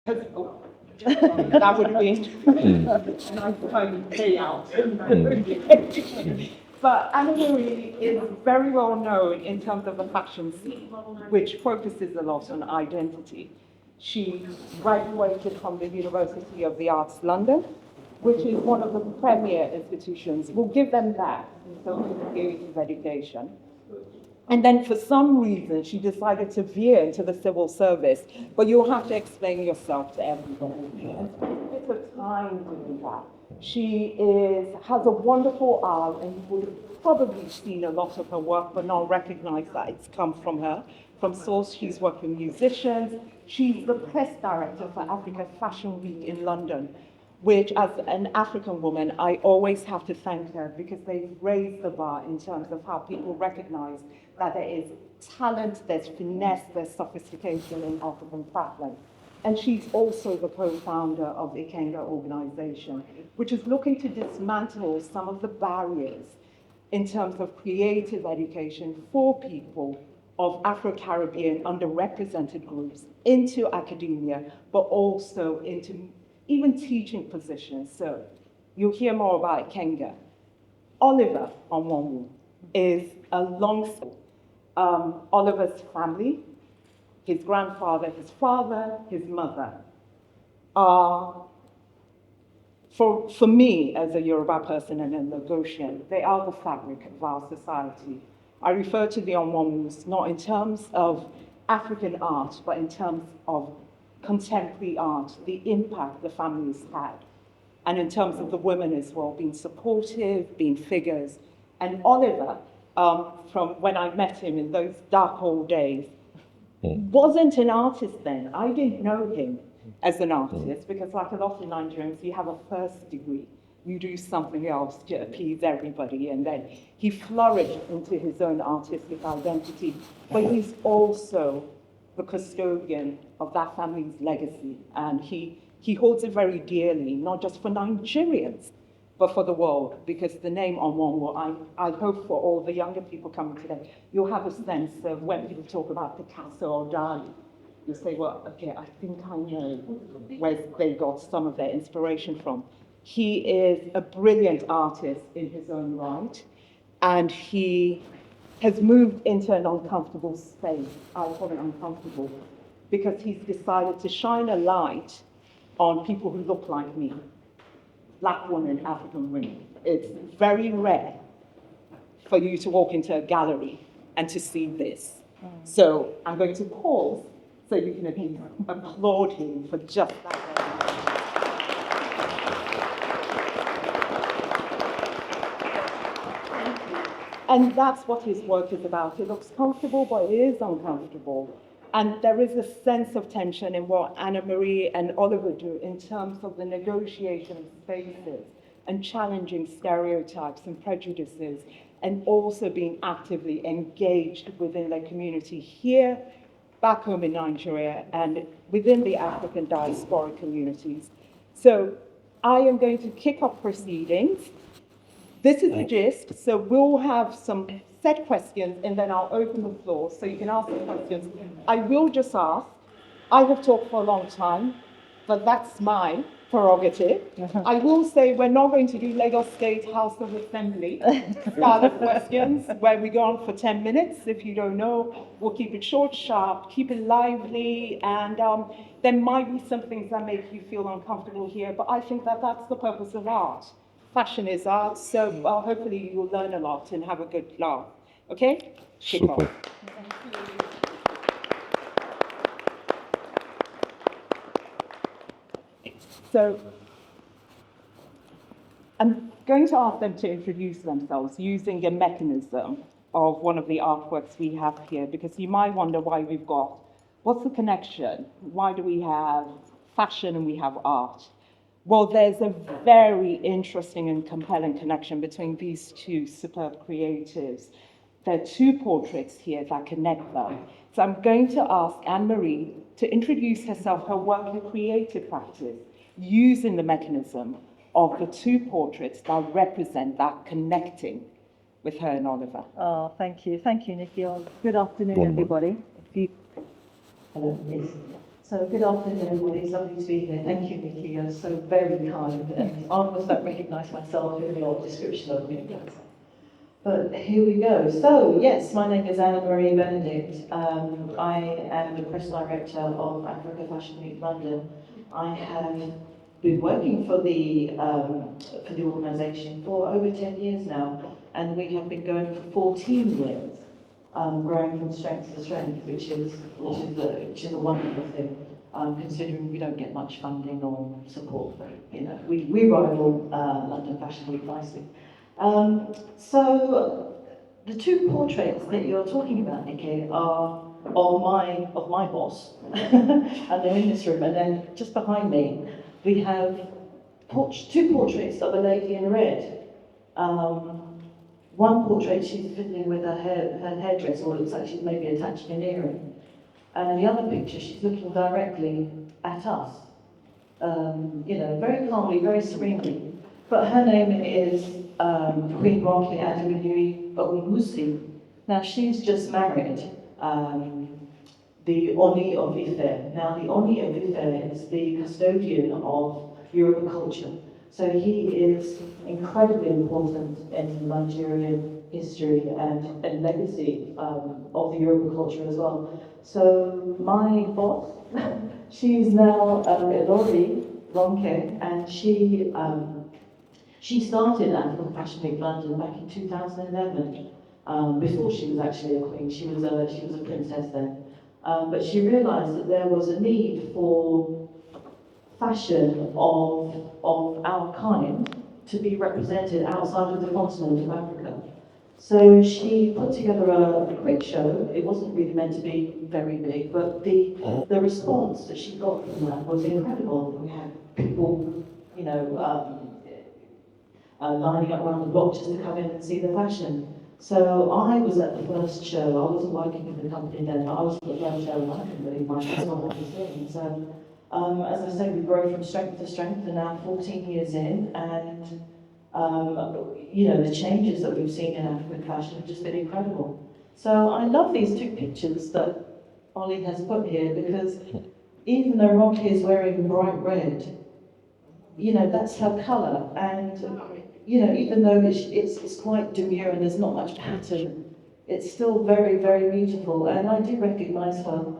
That would be a nice time payout. But Anna Marie is very well known in terms of the fashion scene, which focuses a lot on identity. She graduated from the University of the Arts London, which is one of the premier institutions. We'll give them that in terms of creative education. And then for some reason, she decided to veer into the civil service. But you'll have to explain yourself to everybody. And spend a bit of time doing that. Has a wonderful eye, and you would have probably seen a lot of her work, but not recognized that it's come from her. From source, she's worked with musicians. She's the press director for Africa Fashion Week in London, which, as an African woman, I always have to thank her because they've raised the bar in terms of how people recognize that there is talent, there's finesse, there's sophistication in African fashion. And she's also the co-founder of the Ikenga organization, which is looking to dismantle some of the barriers in terms of creative education for people of Afro-Caribbean underrepresented groups into academia, but also into even teaching positions. So you'll hear more about Ikenga. Oliver Onwonwu is a long Oliver's family, his grandfather, his father, his mother, are, for me as a Yoruba person and a Lagosian, they are the fabric of our society. I refer to the Onwonwus not in terms of African art, but in terms of contemporary art, the impact the families had. And in terms of the women as well, being supportive, being figures. And Oliver, from when I met him in those dark old days, wasn't an artist then. I didn't know him as an artist because, like a lot of Nigerians, you have a first degree. You do something else to appease everybody, and then he flourished into his own artistic identity. But he's also the custodian of that family's legacy, and he holds it very dearly, not just for Nigerians, but for the world, because the name Onwonwu, I hope for all the younger people coming today, you'll have a sense of when people talk about Picasso or Dali, you'll say, well, okay, I think I know where they got some of their inspiration from. He is a brilliant artist in his own right, and he has moved into an uncomfortable space. I call it uncomfortable, because he's decided to shine a light on people who look like me. Black women, African women. It's very rare for you to walk into a gallery and to see this. So I'm going to pause so you can at least applaud him for just that. And that's what his work is about. It looks comfortable, but it is uncomfortable. And there is a sense of tension in what Anna Marie and Oliver do in terms of the negotiation of spaces and challenging stereotypes and prejudices, and also being actively engaged within their community here, back home in Nigeria, and within the African diaspora communities. So I am going to kick off proceedings. This is the gist, so we'll have some set questions and then I'll open the floor so you can ask the questions. I will just ask, I have talked for a long time, but that's my prerogative. I will say we're not going to do Lagos State House of Assembly style of questions where we go on for 10 minutes. If you don't know, we'll keep it short, sharp, keep it lively, and there might be some things that make you feel uncomfortable here, but I think that that's the purpose of art. Fashion is art, so hopefully you'll learn a lot and have a good laugh. Okay? Super. So I'm going to ask them to introduce themselves using a mechanism of one of the artworks we have here, because you might wonder why we've got, what's the connection? Why do we have fashion and we have art? Well, there's a very interesting and compelling connection between these two superb creatives. There are two portraits here that connect them. So I'm going to ask Anne-Marie to introduce herself, her work, her creative practice, using the mechanism of the two portraits that represent that connecting with her and Oliver. Oh, thank you. Thank you, Nikki. Good afternoon, everybody. So good afternoon, everybody. It's lovely to be here. Thank you, Nikki. You're so very kind. And I almost don't recognise myself in your description of me. But here we go. So, yes, my name is Anna Marie Benedict. I am the press director of Africa Fashion Week London. I have been working for the organisation for over 10 years now, and we have been going for 14 years, growing from strength to strength, which is a wonderful thing. Considering we don't get much funding or support, we rival London Fashion Week nicely. So the two portraits that you're talking about, Nikki, are of my boss, and they're in this room. And then just behind me, we have two portraits of a lady in red. One portrait, she's fiddling with her hairdresser, or it looks like she's maybe attaching an earring. And the other picture, she's looking directly at us. Very calmly, very serenely. But her name is Queen Ronke Adekunle Ogunwusi. Now, she's just married the Oni of Ife. Now, the Oni of Ife is the custodian of Yoruba culture. So he is incredibly important in Nigerian history and legacy of the Yoruba culture as well. So my boss, she's now Elori Ronke, and she started African Fashion Week London back in 2011. Before she was actually a queen, she was a princess then. But she realised that there was a need for fashion of our kind to be represented outside of the continent of Africa. So she put together a quick show. It wasn't really meant to be very big, but the response that she got from that was incredible. We had people, lining up around the block just to come in and see the fashion. So I was at the first show. I wasn't working with the company then, but I was at the first show and I couldn't believe myself what I was seeing. So as I said, we grow from strength to strength, and now 14 years in, and the changes that we've seen in African fashion have just been incredible. So I love these two pictures that Ollie has put here, because even though Ronke is wearing bright red, that's her colour, and even though it's quite demure and there's not much pattern, it's still very, very beautiful, and I do recognise her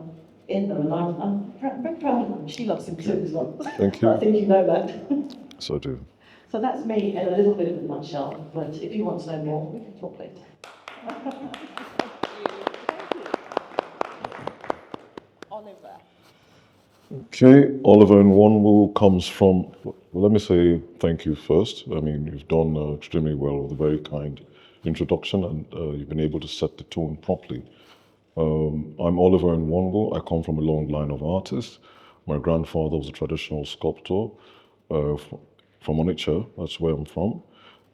in them, and I'm very proud of them. She loves them too as well. Thank you. I think you know that. So I do. So that's me in a little bit of a nutshell, but if you want to know more, we can talk later. Oliver. Okay, Oliver Nwanwu comes from, well, let me say thank you first. I mean, you've done extremely well with a very kind introduction, and you've been able to set the tone properly. I'm Oliver Nwanwu. I come from a long line of artists. My grandfather was a traditional sculptor from Onitsha, that's where I'm from.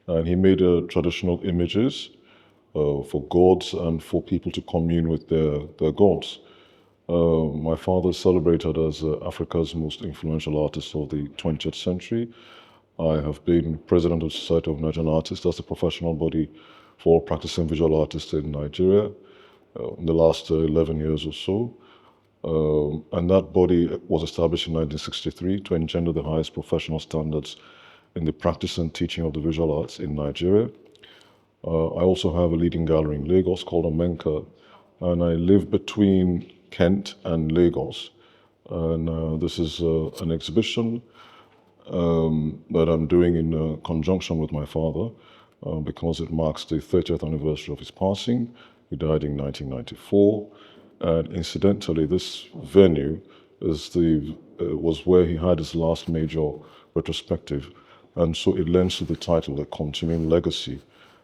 And he made traditional images for gods and for people to commune with their gods. My father is celebrated as Africa's most influential artist of the 20th century. I have been president of the Society of Nigerian Artists. That's a professional body for practicing visual artists in Nigeria in the last 11 years or so. And that body was established in 1963 to engender the highest professional standards in the practice and teaching of the visual arts in Nigeria. I also have a leading gallery in Lagos called Ikenga, and I live between Kent and Lagos. And this is an exhibition that I'm doing in conjunction with my father because it marks the 30th anniversary of his passing. He died in 1994. And incidentally, this venue was where he had his last major retrospective. And so it lends to the title, A Continuing Legacy.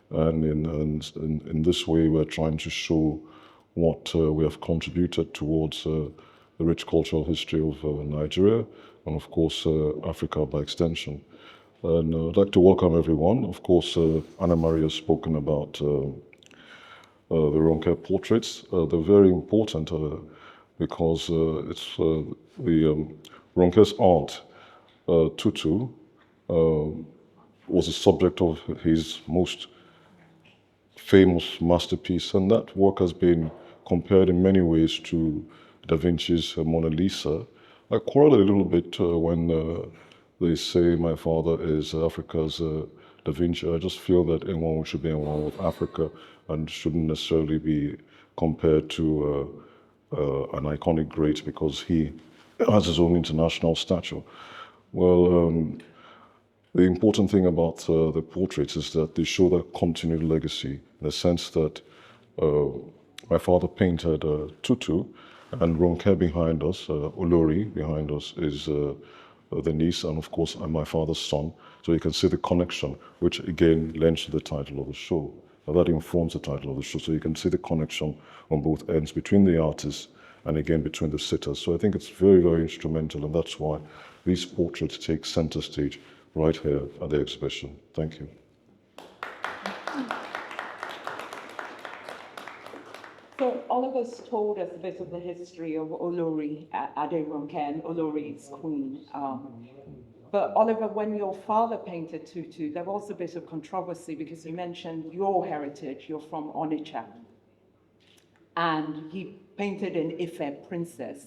And in this way, we're trying to show what we have contributed towards the rich cultural history of Nigeria and, of course, Africa by extension. And I'd like to welcome everyone. Of course, Anna Maria has spoken about the Ronke portraits. They're very important because it's the Ronke's aunt, Tutu, was the subject of his most famous masterpiece, and that work has been compared in many ways to Da Vinci's Mona Lisa. I quarrel a little bit when they say my father is Africa's Da Vinci. I just feel that anyone should be anyone with Africa and shouldn't necessarily be compared to an iconic great because he has his own international stature. Well, the important thing about the portraits is that they show that continued legacy in the sense that uh, my father painted Tutu, and Ronke behind us, Olori behind us, is the niece, and of course, I'm my father's son. So you can see the connection, which again lends to the title of the show. Now that informs the title of the show, so you can see the connection on both ends between the artists and again between the sitters. So I think it's very, very instrumental, and that's why these portraits take center stage right here at the exhibition. Thank you. So Oliver's told us a bit of the history of Olori Aderonke and Olori's queen. But Oliver, when your father painted Tutu, there was a bit of controversy because you mentioned your heritage, you're from Onitsha. And he painted an Ife princess.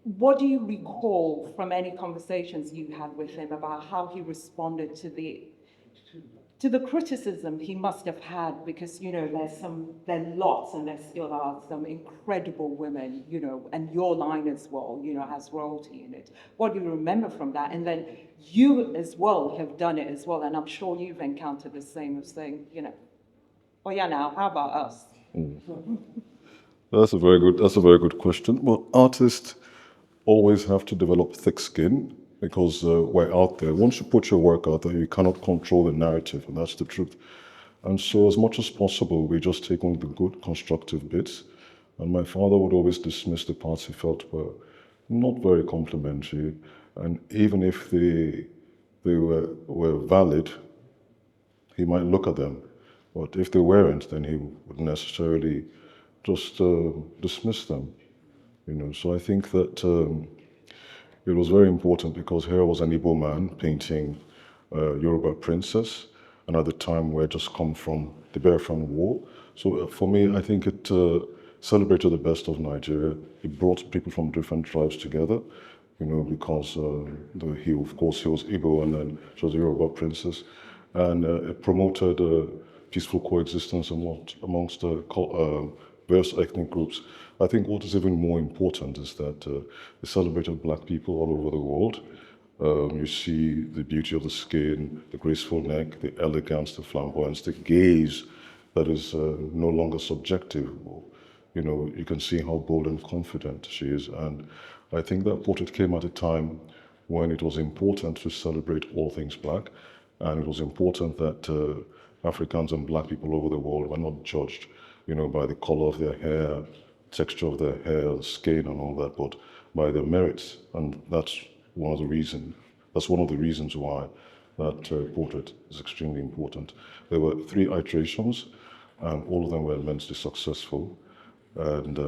What do you recall from any conversations you had with him about how he responded to the criticism he must have had? Because, you know, there are lots and there still are some incredible women, you know, and your line as well, you know, has royalty in it. What do you remember from that? And then you as well have done it as well, and I'm sure you've encountered the same of saying, you know, oh yeah, now, how about us? That's a very good question. Well, artists always have to develop thick skin because we're out there. Once you put your work out there, you cannot control the narrative, and that's the truth. And so, as much as possible, we just take on the good, constructive bits. And my father would always dismiss the parts he felt not very complimentary. And even if they were valid, he might look at them. But if they weren't, then he wouldn't necessarily just dismiss them. You know, so I think that it was very important because here was an Igbo man painting Yoruba princess, and at the time we had just come from the Biafran War. So for me, I think it celebrated the best of Nigeria. It brought people from different tribes together, you know, because he was Igbo, and then she was a Yoruba princess, and it promoted peaceful coexistence amongst various ethnic groups. I think what is even more important is that it celebrated black people all over the world. You see the beauty of the skin, the graceful neck, the elegance, the flamboyance, the gaze that is no longer subjective. You know, you can see how bold and confident she is. And I think that portrait came at a time when it was important to celebrate all things black. And it was important that Africans and black people over the world were not judged, you know, by the color of their hair, texture of their hair, skin, and all that, but by their merits. And that's one of the reasons. That's one of the reasons why that portrait is extremely important. There were 3 iterations, and all of them were immensely successful. And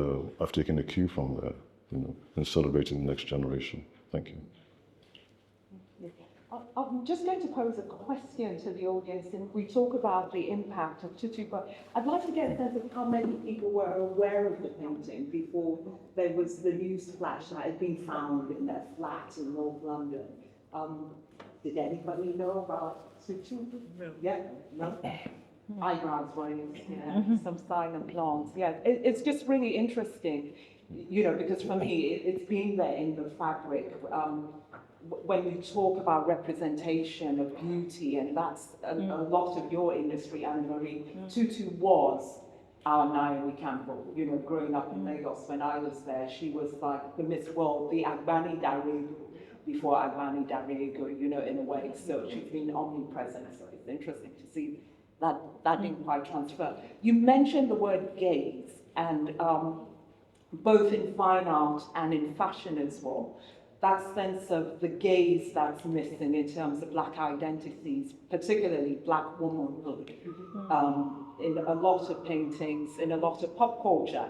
I've taken a cue from there, you know, in celebrating the next generation. Thank you. I'm just going to pose a question to the audience, and we talk about the impact of Tutu, but I'd like to get a sense of how many people were aware of the painting before there was the news flash that had been found in their flat in North London. Did anybody know about Tutu? No. Yeah? No? Eyebrows raised, yeah, some silent plants. Yeah, it's just really interesting, you know, because for me, it's been there in the fabric. When you talk about representation of beauty, and that's a lot of your industry, Anne-Marie, Tutu was our Naomi Campbell. You know, growing up in Lagos, when I was there, she was like the Miss World, the Agbani Darego, before Agbani Darego, you know, in a way. So she's been omnipresent, so it's interesting to see that didn't quite transfer. You mentioned the word gaze, and both in fine art and in fashion as well. That sense of the gaze that's missing in terms of black identities, particularly black womanhood, in a lot of paintings, in a lot of pop culture.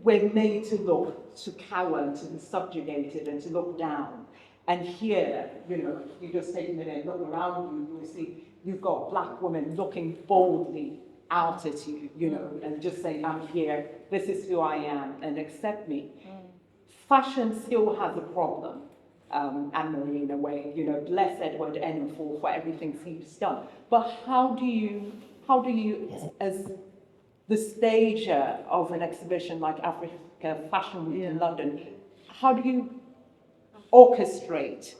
We're made to look, to cower, to be subjugated, and to look down. And here, you know, you just take a minute, look around you, you'll see you've got black women looking boldly out at you, you know, and just saying, I'm here, this is who I am, and accept me. fashion still has a problem, Anne-Marie, in a way, you know, bless Edward Enninful for everything he's done. But how do you, as the stager of an exhibition like Africa Fashion Week in London, how do you orchestrate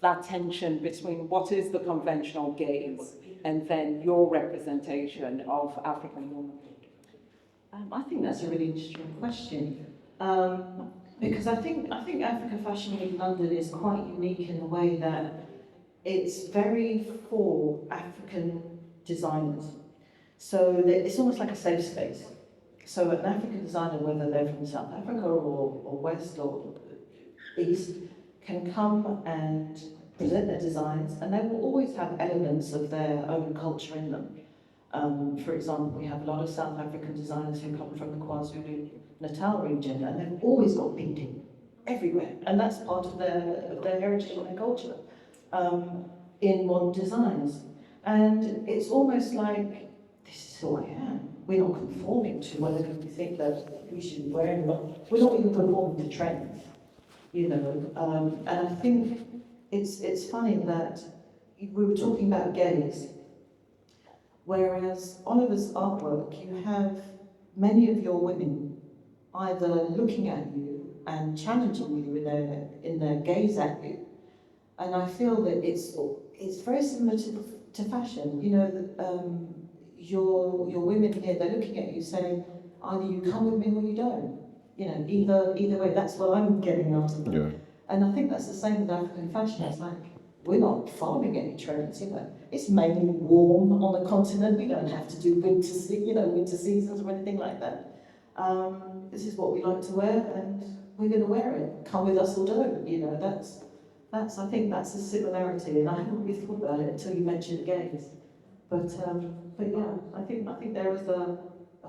that tension between what is the conventional gaze and then your representation of African womanhood? I think that's a really interesting question. Because I think Africa Fashion Week London is quite unique in the way that it's very for African designers. So it's almost like a safe space. So an African designer, whether they're from South Africa or West or East, can come and present their designs, and they will always have elements of their own culture in them. For example, we have a lot of South African designers who come from the KwaZulu-Natal region, and they've always got beading everywhere, and that's part of their heritage and their culture in modern designs. And it's almost like, this is who I am. We're not conforming to whatever we think that we should be wearing. We're not even conforming to trends, you know. And I think it's funny that we were talking about gaze. Whereas Oliver's artwork, you have many of your women either looking at you and challenging you in their gaze at you, and I feel that it's very similar to fashion. You know, your women here, they're looking at you saying, either you come with me or you don't. You know, either way. That's what I'm getting out of them. Yeah. And I think that's the same with African fashion. It's like, we're not following any trends, you know. It's mainly warm on the continent. We don't have to do winter seasons or anything like that. This is what we like to wear, and we're going to wear it. Come with us or don't. You know, that's. I think that's a similarity, and I hadn't really thought about it until you mentioned gaze. But yeah, I think there is a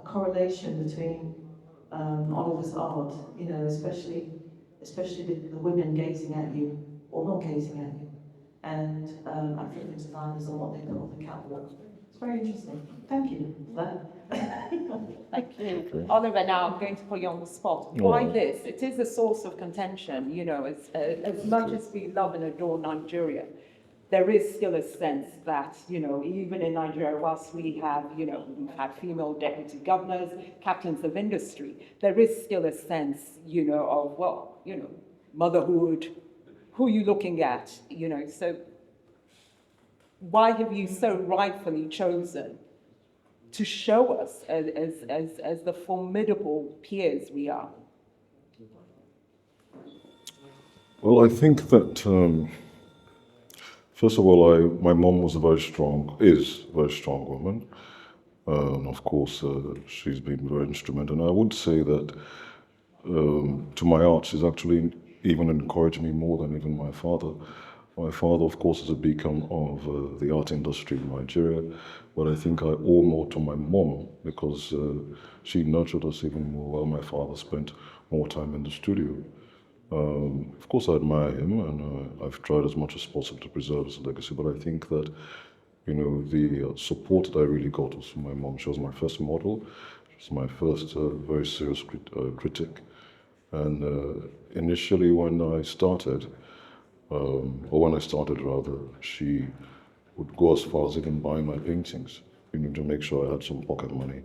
correlation between Oliver's art, you know, especially the women gazing at you or not gazing at you, and African designers and what they put on the catwalk. It's very interesting. Thank you for that. Thank you. Oliver, now I'm going to put you on the spot. Why this? It is a source of contention, you know, as much as we love and adore Nigeria, there is still a sense that, you know, even in Nigeria, whilst we have, you know, we've had female deputy governors, captains of industry, there is still a sense, you know, of, well, you know, motherhood, who are you looking at, you know, so why have you so rightfully chosen to show us as the formidable peers we are? Well, I think that, first of all, my mom was a very strong woman. Of course, she's been very instrumental. And I would say that to my art, she's actually even encouraged me more than even my father. My father, of course, is a beacon of the art industry in Nigeria, but I think I owe more to my mom because she nurtured us even more while my father spent more time in the studio. Of course, I admire him, and I've tried as much as possible to preserve his legacy, but I think that, you know, the support that I really got was from my mom. She was my first model. She was my first very serious critic. And initially when I started, she would go as far as even buying my paintings, you know, to make sure I had some pocket money,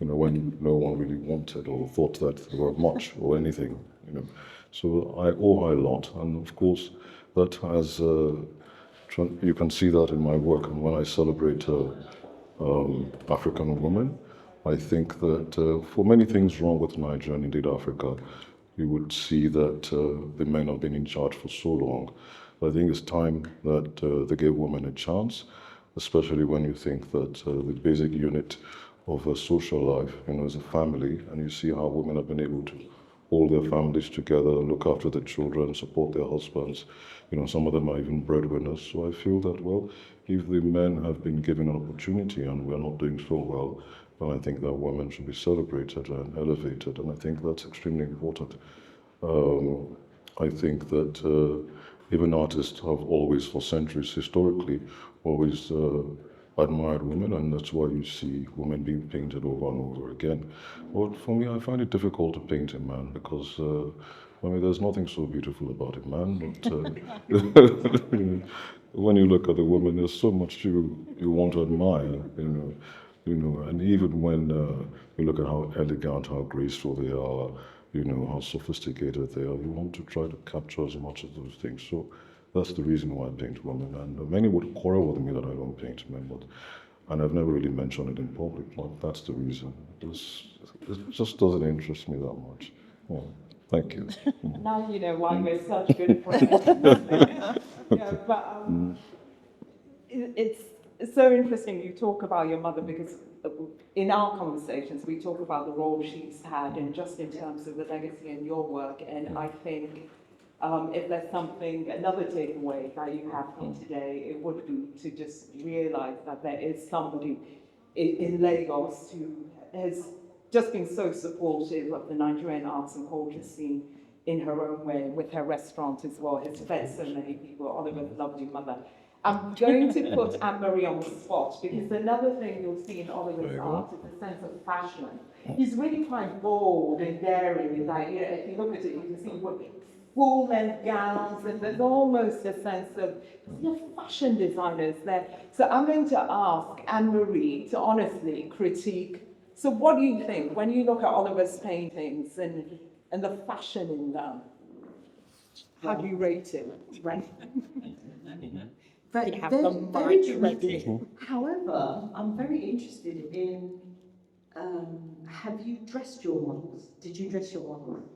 you know, when no one really wanted or thought that they were much or anything, you know. So I owe her a lot, and of course that has, you can see that in my work, and when I celebrate African women, I think that for many things wrong with Nigeria and indeed Africa, you would see that the men have been in charge for so long. I think it's time that they gave women a chance, especially when you think that the basic unit of a social life, you know, is a family, and you see how women have been able to hold their families together, look after their children, support their husbands. You know, some of them are even breadwinners. So I feel that, well, if the men have been given an opportunity and we're not doing so well, then I think that women should be celebrated and elevated, and I think that's extremely important. I think that even artists have always, for centuries, historically, always admired women, and that's why you see women being painted over and over again. But for me, I find it difficult to paint a man because I mean, there's nothing so beautiful about it, man. But when you look at the woman, there's so much you want to admire, and even when you look at how elegant, how graceful they are, how sophisticated they are, you want to try to capture as much of those things. So that's the reason why I paint women. And many would quarrel with me that I don't paint men, and I've never really mentioned it in public. But that's the reason. It just doesn't interest me that much. Yeah. Thank you. Now you know why we're such good friends. Yeah, but it's so interesting you talk about your mother because in our conversations we talk about the role she's had and just in terms of the legacy in your work. And I think if there's another takeaway that you have from today, it would be to just realize that there is somebody in Lagos who has just been so supportive of the Nigerian arts and culture scene in her own way, with her restaurant as well, has fed so many people, Oliver's lovely mother. I'm going to put Anne-Marie on the spot because another thing you'll see in Oliver's art is a sense of fashion. He's really quite bold and daring. Like, if you look at it, you can see full length gowns, and there's almost a sense of fashion designers there. So I'm going to ask Anne-Marie to honestly critique. So what do you think when you look at Oliver's paintings and the fashion in them? How do you rate it? Right. Very, have very, the very mic dramatic. ready. However, I'm very interested in, have you dressed your models? Did you dress your models?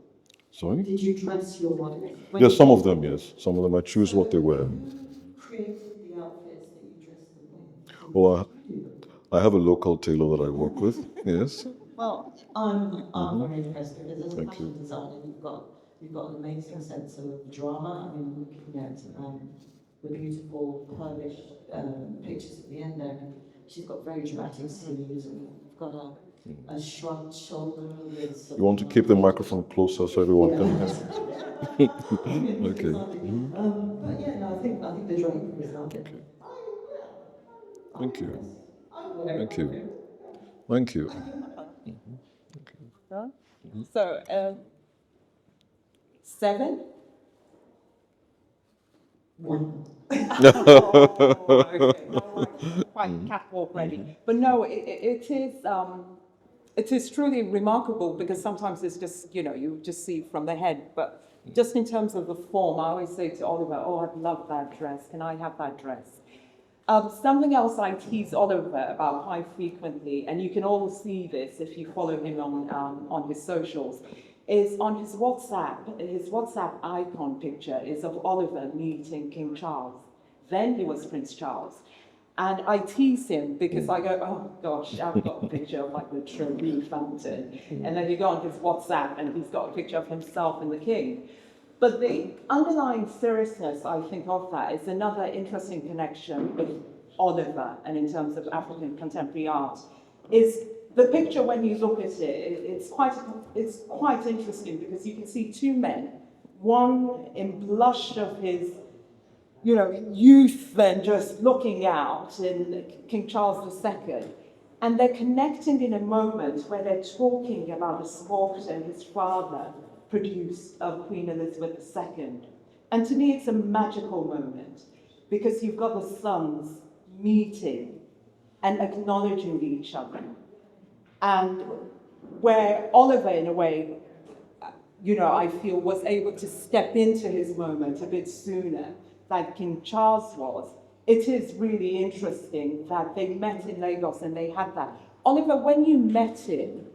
Sorry? Did you dress your models? Yes, some of them, yes. Some of them I choose what they wear. Who created the outfits that you dressed them in? Well, I have a local tailor that I work with, yes. Well, I'm very impressed because as a Thank fashion you. designer, you've got an amazing sense of drama. I mean, looking at the beautiful Polish pictures at the end there, and she's got very dramatic sleeves, and you've got a shrugged shoulder. With You want to keep the microphone closer so everyone can hear? Okay. But yeah, no, I think the drapery is lovely. Thank you. Thank you. Thank you. So, 7? One. Oh, okay. No, quite catwalk ready. But no, it is truly remarkable because sometimes it's just, you just see from the head. But just in terms of the form, I always say to Oliver, oh, I'd love that dress. Can I have that dress? Something else I tease Oliver about quite frequently, and you can all see this if you follow him on his socials, is on his WhatsApp icon picture is of Oliver meeting King Charles. Then he was Prince Charles. And I tease him because I go, oh gosh, I've got a picture of like the Trevi fountain. And then you go on his WhatsApp and he's got a picture of himself and the king. But the underlying seriousness, I think, of that is another interesting connection with Oliver and in terms of African contemporary art, is the picture when you look at it, it's quite interesting because you can see two men, one in blush of his youth then just looking out in King Charles II. And they're connecting in a moment where they're talking about a sculpture his father produced of Queen Elizabeth II. And to me, it's a magical moment because you've got the sons meeting and acknowledging each other. And where Oliver, in a way, I feel was able to step into his moment a bit sooner than King Charles was. It is really interesting that they met in Lagos and they had that. Oliver, when you met him,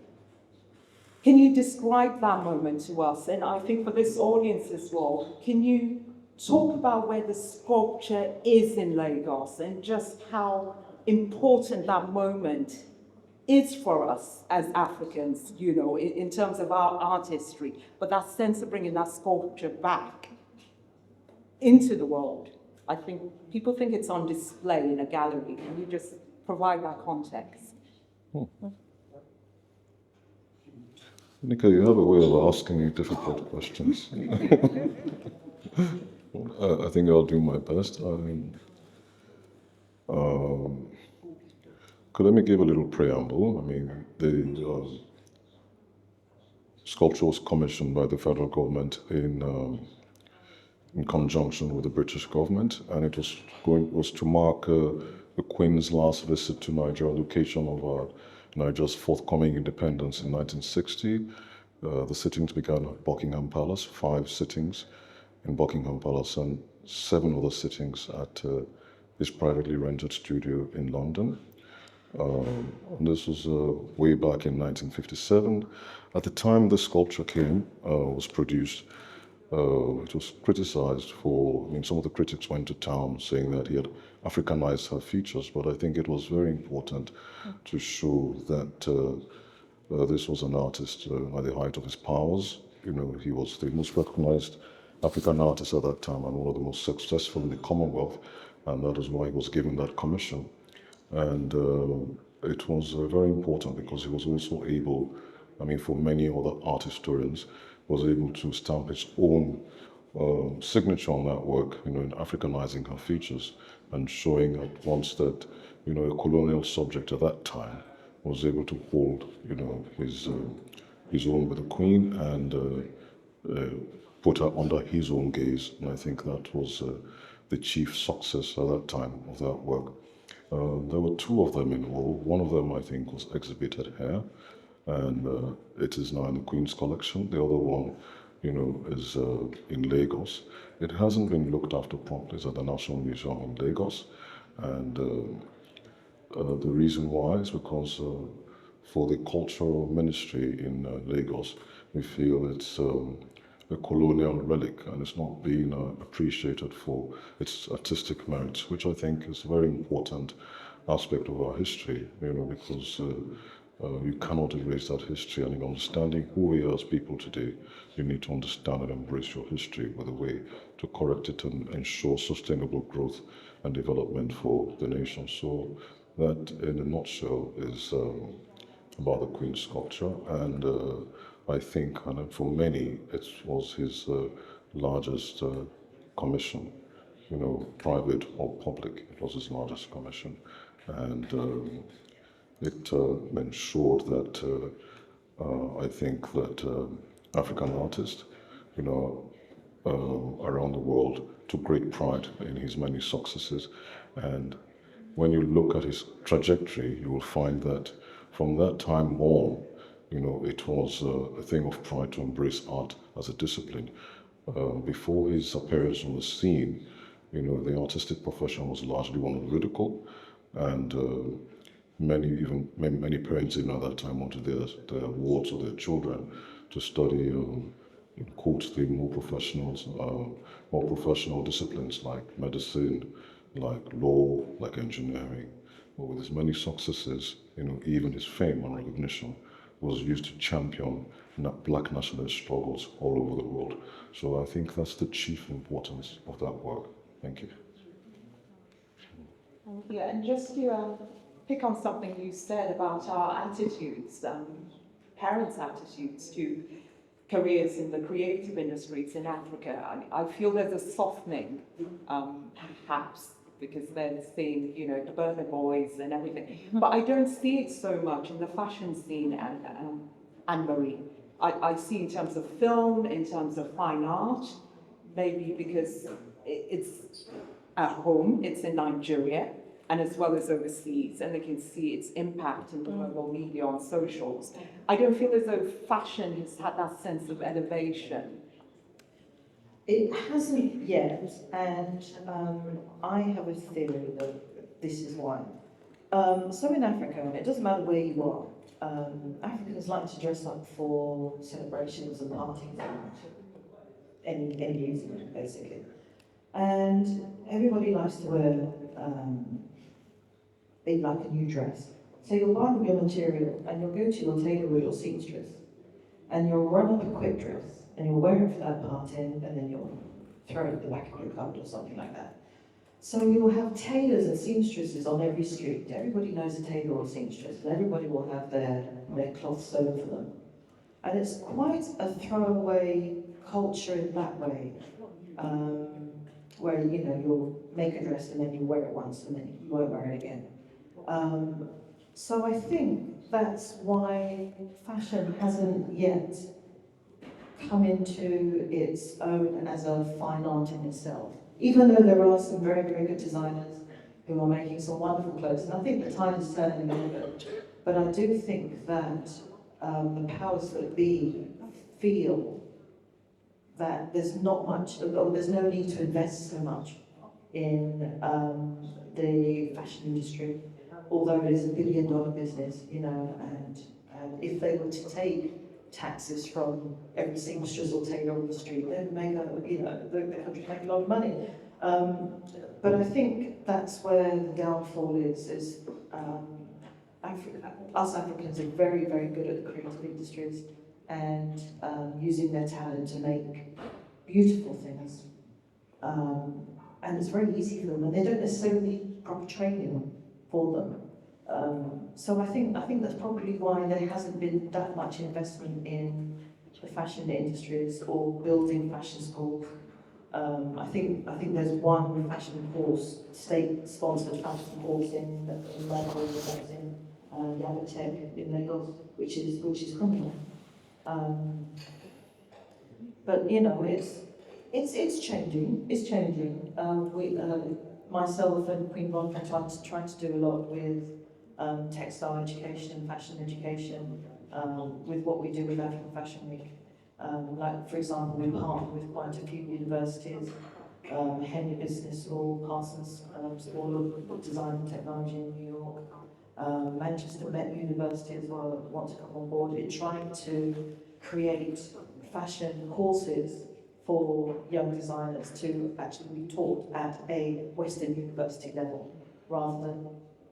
can you describe that moment to us? And I think for this audience as well, can you talk about where the sculpture is in Lagos and just how important that moment is for us as Africans, in terms of our art history, but that sense of bringing that sculpture back into the world. I think people think it's on display in a gallery. Can you just provide that context? Nika, you have a way of asking me difficult questions. I think I'll do my best. Let me give a little preamble. I mean, the sculpture was commissioned by the federal government in conjunction with the British government, and it was to mark the Queen's last visit to Nigeria, on the occasion of Nigeria's forthcoming independence in 1960. The sittings began at Buckingham Palace, 5 sittings in Buckingham Palace, and 7 other sittings at his privately rented studio in London. And this was way back in 1957. At the time the sculpture was produced, it was criticized for, I mean, some of the critics went to town saying that he had Africanized her features, but I think it was very important to show that this was an artist at the height of his powers. You know, he was the most recognized African artist at that time and one of the most successful in the Commonwealth, and that is why he was given that commission. And it was very important because he was also able, I mean, for many other art historians, was able to stamp his own signature on that work, you know, in Africanizing her features and showing at once that, you know, a colonial subject at that time was able to hold, you know, his own with the Queen and put her under his own gaze. And I think that was the chief success at that time of that work. There were 2 of them involved. One of them, I think, was exhibited here, and it is now in the Queen's collection. The other one, you know, is in Lagos. It hasn't been looked after properly. It's at the National Museum in Lagos, and the reason why is because for the cultural ministry in Lagos, we feel it's a colonial relic and it's not being appreciated for its artistic merits, which I think is a very important aspect of our history, you know, because you cannot erase that history, and in understanding who we are as people today, you need to understand and embrace your history with a way to correct it and ensure sustainable growth and development for the nation. So that, in a nutshell, is about the Queen's sculpture, and I think, and for many, it was his largest commission, you know, private or public. It was his largest commission, and it ensured that I think that African artists, you know, around the world took great pride in his many successes, and when you look at his trajectory, you will find that from that time on, you know, it was a thing of pride to embrace art as a discipline. Before his appearance on the scene, you know, the artistic profession was largely one of ridicule, and many parents even at that time wanted their wards or their children to study, in quotes, the more professional disciplines like medicine, like law, like engineering. But with his many successes, you know, even his fame and recognition was used to champion black nationalist struggles all over the world. So I think that's the chief importance of that work. Thank you. Yeah, and just to pick on something you said about our attitudes, parents' attitudes to careers in the creative industries in Africa, I feel there's a softening, perhaps, because they're seeing, you know, the Burner Boys and everything. But I don't see it so much in the fashion scene, Anne-Marie. I see in terms of film, in terms of fine art, maybe because it's at home, it's in Nigeria, and as well as overseas, and they can see its impact in the global media on socials. I don't feel as though fashion has had that sense of elevation. It hasn't yet, and I have a theory that this is why. So in Africa, and it doesn't matter where you are, Africans like to dress up for celebrations and parties and any reason, basically. And everybody likes to wear they like a new dress. So you'll buy all your material and you'll go to your tailor or your seamstress and you'll run up a quick dress and you'll wear it for that party and then you'll throw it at the back of your cupboard or something like that. So you'll have tailors and seamstresses on every street. Everybody knows a tailor or seamstress, and everybody will have their cloth sewn for them. And it's quite a throwaway culture in that way, where, you know, you'll make a dress and then you wear it once and then you won't wear it again. So I think that's why fashion hasn't yet come into its own as a fine art in itself. Even though there are some very, very good designers who are making some wonderful clothes, and I think the tide is turning a little bit, but I do think that the powers that be feel that there's not much, or there's no need to invest so much in the fashion industry, although it is a billion-dollar business, you know, and if they were to take taxes from every seamstress or tailor on the street, they'd make the country make a lot of money. But I think that's where the downfall is us Africans are very, very good at the creative industries and using their talent to make beautiful things. And it's very easy for them, and they don't necessarily need proper training for them. So I think that's probably why there hasn't been that much investment in the fashion industries or building fashion schools. I think there's one fashion course, state-sponsored fashion course in London, that's in Yabatech in Lagos, which is criminal. But you know, it's changing. It's changing. Myself and Queen Bonne trying to do a lot with textile education and fashion education with what we do with African Fashion Week. Like, for example, we partner with quite a few universities, Henry Business School, Parsons School of Design and Technology in New York, Manchester Met University as well want to come on board in trying to create fashion courses for young designers to actually be taught at a Western university level rather than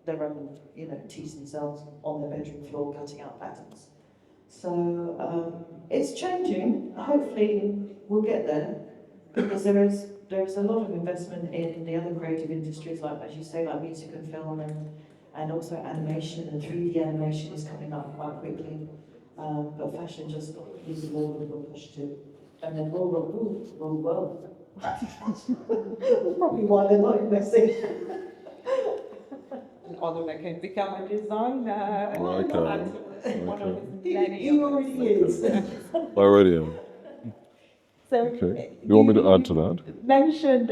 their own, you know, teach themselves on their bedroom floor cutting out patterns. So it's changing. Hopefully we'll get there because there is a lot of investment in the other creative industries, like, as you say, like music and film and also animation, and 3D animation is coming up quite quickly. But fashion just needs more of a push too. And then well. That's probably why they're not investing. Oliver can become a designer. Okay. One of his Okay. many He already is. Already am. So Okay. You want me to add to that? mentioned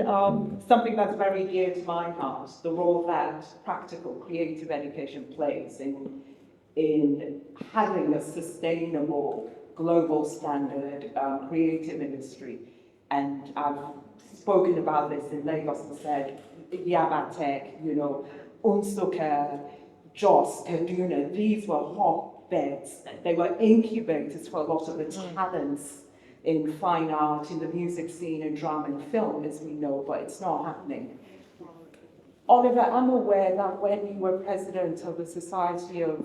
something that's very dear to my heart, the role that practical creative education plays in having a sustainable global standard creative industry. And I've spoken about this in Lagos and said, Yabatek, you know, Unsuka, Jos, Kaduna, these were hotbeds. They were incubators for a lot of the talents in fine art, in the music scene, and drama and film, as we know, but it's not happening. Oliver, I'm aware that when you were president of the Society of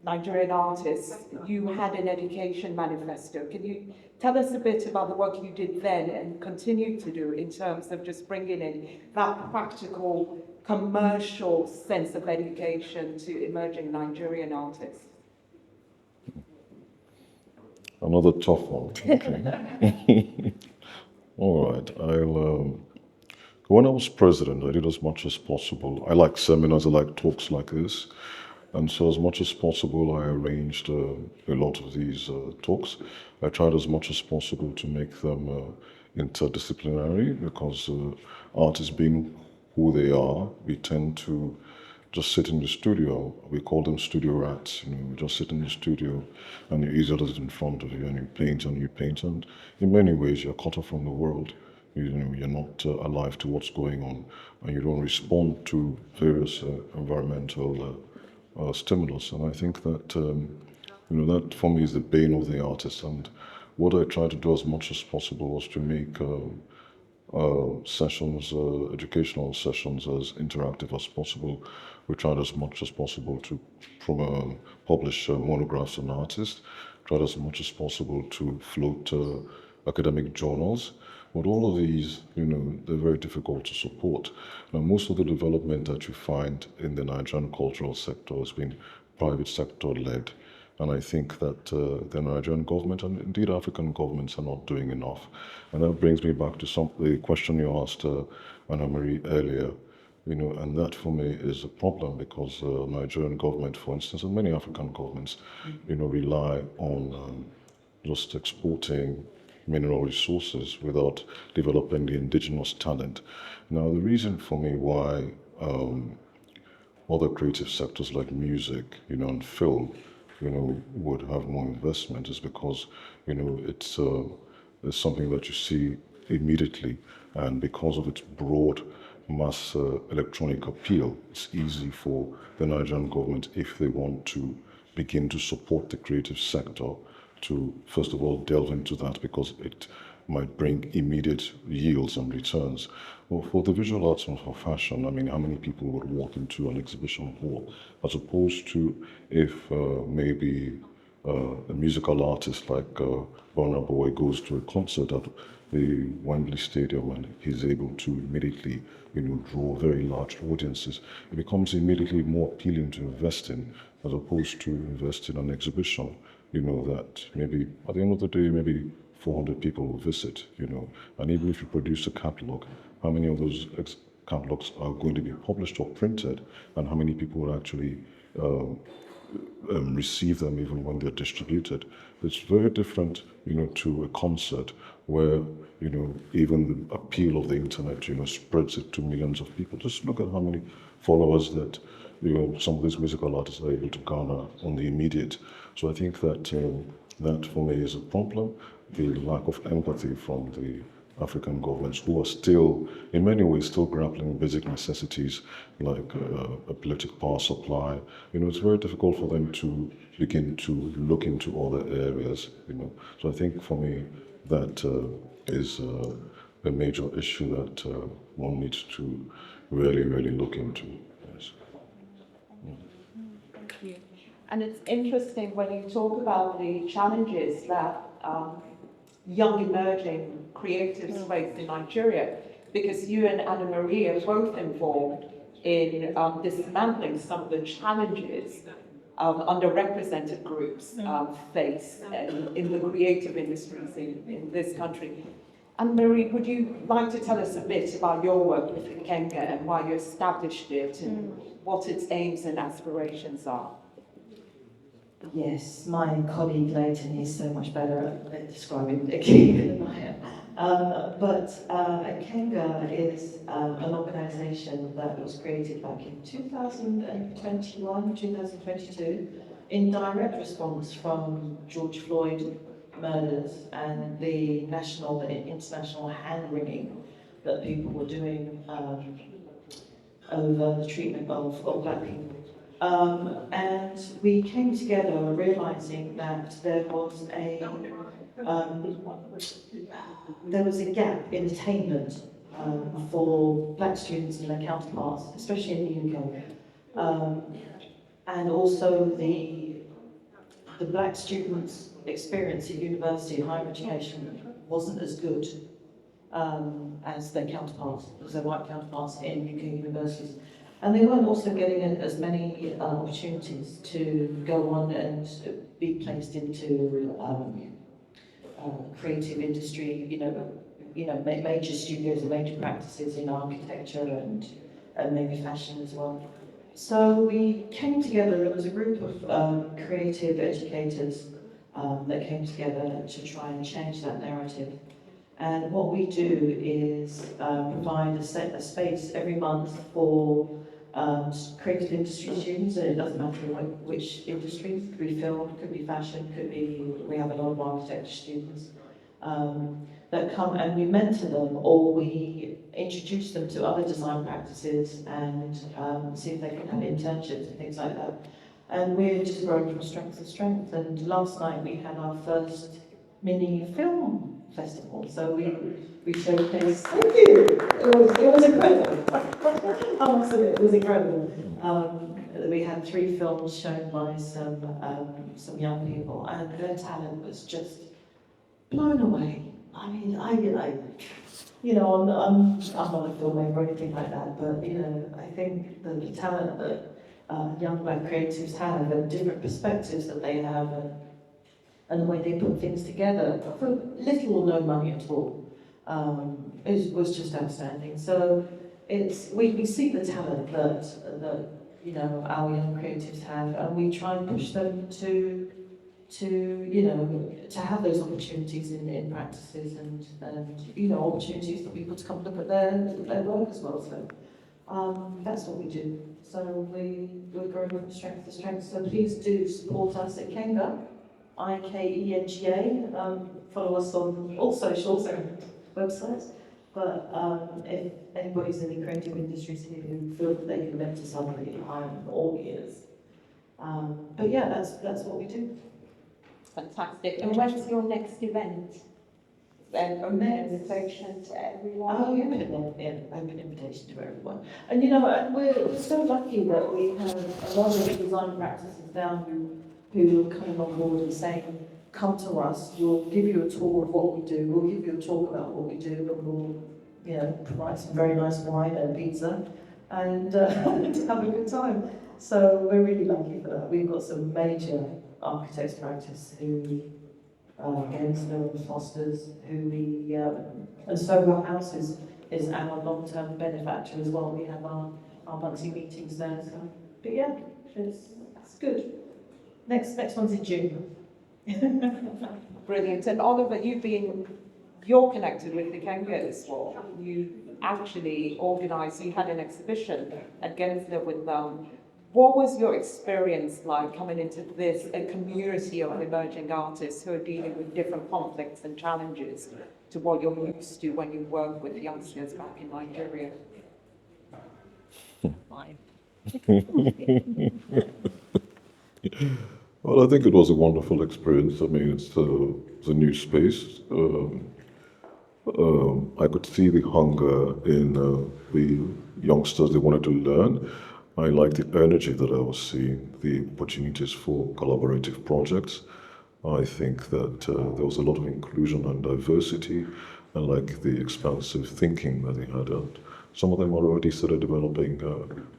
Nigerian Artists, you had an education manifesto. Can you tell us a bit about the work you did then and continue to do in terms of just bringing in that practical, commercial sense of education to emerging Nigerian artists? Another tough one. Okay. All right. When I was president, I did as much as possible. I like seminars, I like talks like this. And so as much as possible, I arranged a lot of these talks. I tried as much as possible to make them interdisciplinary because artists being who they are, we tend to just sit in the studio. We call them studio rats. You know, you just sit in the studio and your easel is in front of you and you paint and you paint. And in many ways, you're cut off from the world. You know, you're not alive to what's going on and you don't respond to various environmental stimulus. And I think that, you know, that for me is the bane of the artist. And what I tried to do as much as possible was to make sessions, educational sessions, as interactive as possible. We tried as much as possible to publish monographs on artists, tried as much as possible to float academic journals. But all of these, you know, they're very difficult to support. Now, most of the development that you find in the Nigerian cultural sector has been private sector led. And I think that the Nigerian government and indeed African governments are not doing enough. And that brings me back to the question you asked Anna Marie earlier. You know, and that for me is a problem because Nigerian government, for instance, and many African governments, you know, rely on just exporting mineral resources without developing the indigenous talent. Now, the reason for me why other creative sectors like music, and film, would have more investment is because, it's something that you see immediately, and because of its broad mass electronic appeal, it's easy for the Nigerian government, if they want to begin to support the creative sector, to first of all delve into that because it might bring immediate yields and returns. Well, for the visual arts and for fashion, I mean, how many people would walk into an exhibition hall as opposed to if maybe a musical artist like Burna Boy goes to a concert at the Wembley Stadium and he's able to immediately, draw very large audiences. It becomes immediately more appealing to invest in as opposed to invest in an exhibition, that maybe at the end of the day, maybe 400 people will visit, and even if you produce a catalog, how many of those catalogs are going to be published or printed, and how many people will actually receive them even when they're distributed. It's very different, to a concert where, even the appeal of the internet, spreads it to millions of people. Just look at how many followers that, some of these musical artists are able to garner on the immediate. So I think that that for me is a problem, the lack of empathy from the African governments who are still, in many ways, still grappling with basic necessities like a politic power supply. It's very difficult for them to begin to look into other areas. So I think for me that is a major issue that one needs to really, really look into. Yes. Thank you. And it's interesting when you talk about the challenges that young emerging creatives face in Nigeria, because you and Anna Marie are both involved in dismantling some of the challenges underrepresented groups face in the creative industries in this country. Anna Marie, would you like to tell us a bit about your work with Ikenga and why you established it and what its aims and aspirations are? Yes, my colleague Leighton is so much better at describing Ikenga than I am. But Ikenga is an organisation that was created back in 2021, 2022, in direct response from George Floyd murders and the national and international hand-wringing that people were doing over the treatment of black people. And we came together realizing that there was a gap in attainment for black students and their counterparts, especially in the UK. And also the black students' experience at university and higher education wasn't as good as their counterparts, as their white counterparts in UK universities. And they weren't also getting as many opportunities to go on and be placed into creative industry, major studios and major practices in architecture and maybe fashion as well. So we came together, it was a group of creative educators that came together to try and change that narrative. And what we do is provide a space every month for creative industry students, and it doesn't matter which industry, it could be film, could be fashion, we have a lot of architecture students that come and we mentor them, or we introduce them to other design practices and see if they can have internships and things like that. And we're just growing from strength to strength. And last night we had our first mini film festival, so we showcased. Thank you. It was incredible. Honestly, it was incredible. We had 3 films shown by some young people, and their talent was just blown away. I mean, I'm not a filmmaker or anything like that, but I think the talent that young black creatives have and different perspectives that they have and the way they put things together for little or no money at all was just outstanding. So we see the talent that our young creatives have, and we try and push them to to, you know, to have those opportunities in practices and, you know, opportunities for people to come look at their work as well. So that's what we do. So we're growing from strength to strength. So please do support us at Ikenga, Ikenga. Follow us on all socials and websites. But if anybody's in the creative industries here who feel that they can mentor somebody, I'm all ears. But yeah, that's what we do. Fantastic. And when's your next event? Then open invitation to everyone. Oh, open invitation to everyone. And you know, we're so lucky that we have a lot of design practices now who are coming on board and saying, come to us, we'll give you a tour of what we do, we'll give you a talk about what we do, and we'll, you know, provide some very nice wine and pizza and have a good time. So we're really lucky for that. We've got some major architects practice who Gainsborough and Foster's, who we, and Soho House is our long-term benefactor as well. We have our monthly meetings there. So, but yeah, it's good. Next one's in June. Brilliant. And Oliver, you're connected with Ikenga as well. You actually organised, you had an exhibition at Gainsborough with them. What was your experience like coming into this, a community of emerging artists who are dealing with different conflicts and challenges to what you're used to when you work with youngsters back in Nigeria? Fine. Well, I think it was a wonderful experience. I mean, it's a new space. I could see the hunger in the youngsters. They wanted to learn. I liked the energy that I was seeing, the opportunities for collaborative projects. I think that there was a lot of inclusion and diversity. I like the expansive thinking that they had. And some of them already started developing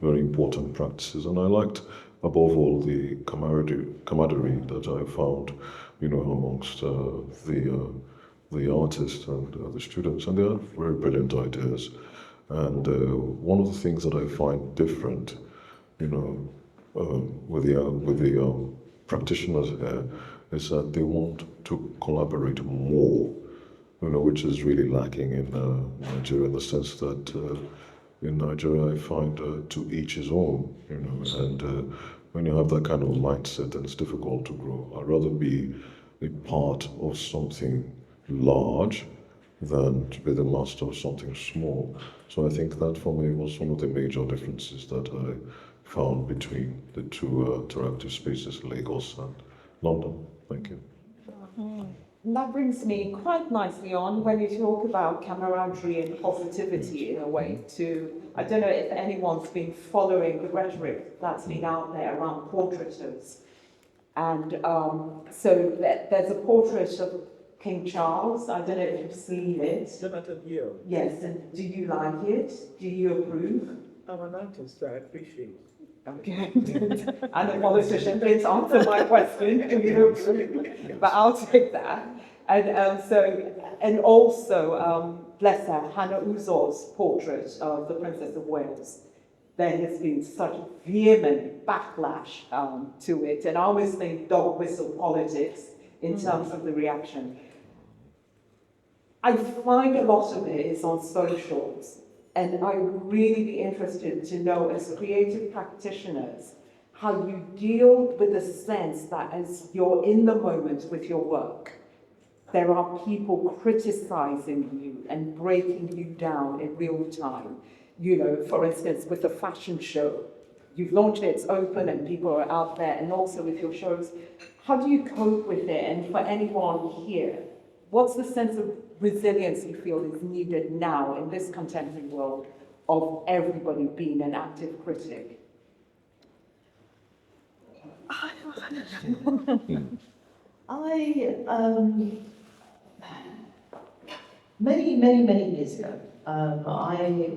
very important practices. And I liked, above all, the camaraderie that I found, you know, amongst the artists and the students. And they had very brilliant ideas. And one of the things that I find different, you know, with the practitioners here, is that they want to collaborate more, you know, which is really lacking in Nigeria, in the sense that in Nigeria I find to each his own, you know, and when you have that kind of mindset, then it's difficult to grow. I'd rather be a part of something large than to be the master of something small. So I think that for me was one of the major differences that I found between the two interactive spaces, Lagos and London. Thank you. And that brings me quite nicely on when you talk about camaraderie and positivity in a way to, I don't know if anyone's been following the rhetoric that's been out there around portraiters. And so there's a portrait of King Charles. I don't know if you've seen it. Yes, and do you like it? Do you approve? I'm an artist, I appreciate it. Okay. And a politician, please answer my question. Do you approve? But I'll take that. And and also, bless her, Hannah Uzor's portrait of the Princess of Wales. There has been such vehement backlash to it, and I always think dog whistle politics in terms of the reaction. I find a lot of it is on socials, and I would really be interested to know, as creative practitioners, how you deal with the sense that as you're in the moment with your work, there are people criticizing you and breaking you down in real time. You know, for instance, with the fashion show, you've launched it, it's open and people are out there, and also with your shows. How do you cope with it? And for anyone here, what's the sense of resilience you feel is needed now in this contemporary world of everybody being an active critic? Many years ago, I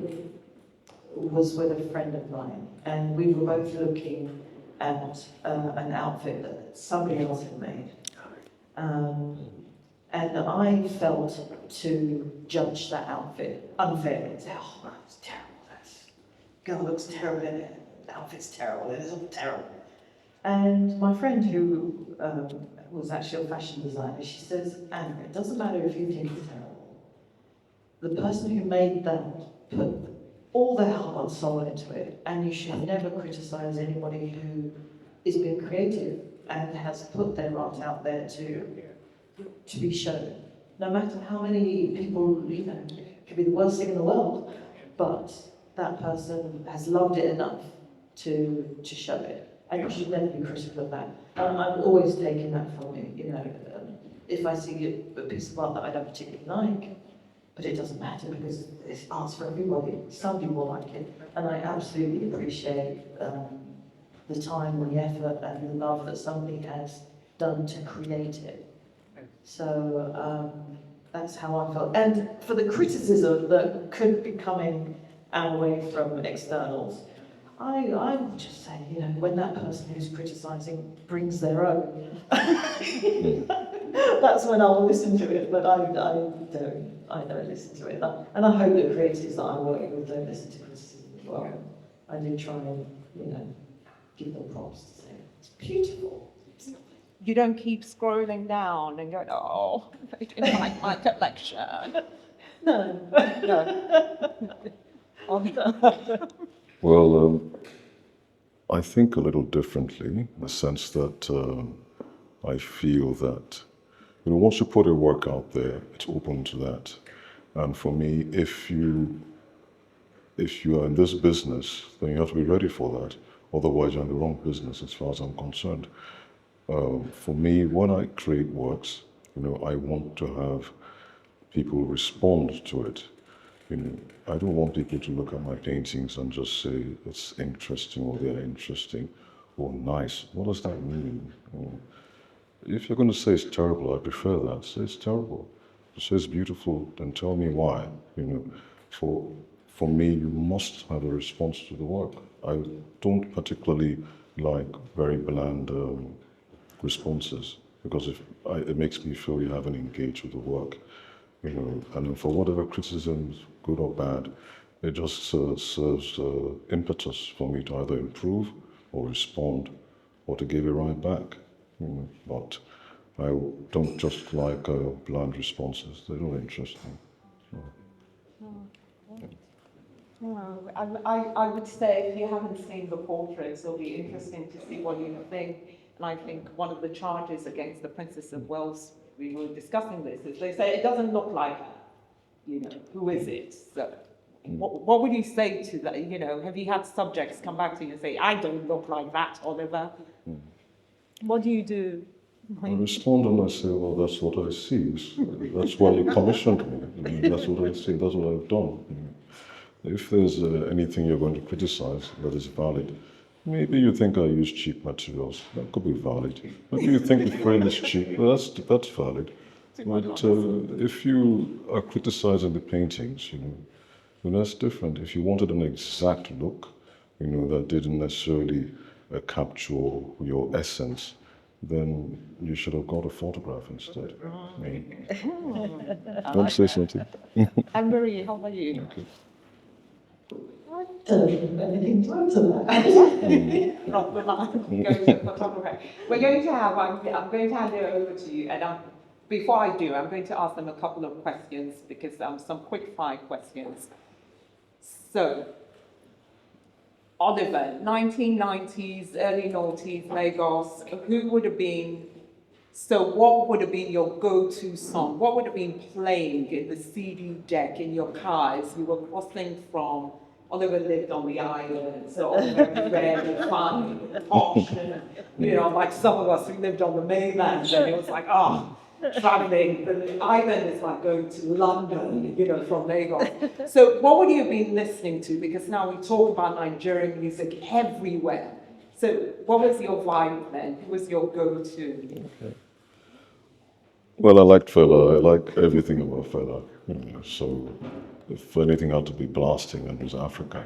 was with a friend of mine, and we were both looking at an outfit that somebody else had made. And I felt to judge that outfit unfairly and say, oh, that's terrible, that girl looks terrible in it, the outfit's terrible, it is all terrible. And my friend who was actually a fashion designer. She says, Anna, it doesn't matter if you think it's terrible. The person who made that put all their heart and soul into it, and you should never criticize anybody who is being creative and has put their art out there to be shown. No matter how many people, it could be the worst thing in the world, but that person has loved it enough to show it. And you should never be critical of that. I've always taken that from you. If I see a piece of art that I don't particularly like, but it doesn't matter because it's art's for everybody. Some people like it, and I absolutely appreciate the time and the effort and the love that somebody has done to create it. So that's how I felt. And for the criticism that could be coming our way from externals, I would just say, when that person who's criticising brings their own, that's when I'll listen to it, but I don't listen to it. And I hope the creatives that I'm working with don't listen to criticism as well. I do try and, give them props to say, it's beautiful. You don't keep scrolling down and going, oh, they didn't like my collection. No. No. Well, I think a little differently in the sense that I feel that, once you put a work out there, it's open to that. And for me, if you are in this business, then you have to be ready for that. Otherwise, you're in the wrong business as far as I'm concerned. For me, when I create works, I want to have people respond to it. I don't want people to look at my paintings and just say it's interesting or they're interesting or nice. What does that mean? If you're going to say it's terrible, I prefer that. Say it's terrible. If you say it's beautiful, then tell me why. For me, you must have a response to the work. I don't particularly like very bland responses because it makes me feel you haven't engaged with the work. And for whatever criticisms, good or bad, it just serves impetus for me to either improve or respond or to give it right back. But I don't just like bland responses. They don't interest me. No, I would say if you haven't seen the portraits, it'll be interesting to see what you think. And I think one of the charges against the Princess of Wales, we were discussing this, is they say it doesn't look like her. Who is it? So what would you say to that? Have you had subjects come back to you and say, I don't look like that, Oliver? What do you do? I respond and I say, well, that's what I see. That's why you commissioned me. That's what I see. That's what I've done. If there's anything you're going to criticize that is valid, maybe you think I use cheap materials. That could be valid. Maybe you think the frame is cheap. Well, that's valid. But if you are criticizing the paintings, then that's different. If you wanted an exact look, that didn't necessarily capture your essence, then you should have got a photograph instead. Don't say something. Anne-Marie, how about you? Okay. I don't have anything to add to that. Not the line. Go to photography. We're going to have, I'm going to hand it over to you, and before I do, I'm going to ask them a couple of questions because some quick fire questions. So, Oliver, 1990s, early noughties, Lagos, what would have been your go-to song? What would have been playing in the CD deck in your car as you were crossing from, Oliver lived on the island, so all very rare and fun and posh, and, like some of us who lived on the mainland, and it was like, traveling. The island is like going to London, from Lagos. So what would you have been listening to? Because now we talk about Nigerian music everywhere. So what was your vibe then? Who was your go-to? Okay. Well, I liked Fela. I like everything about Fela. So if anything had to be blasting and it was African,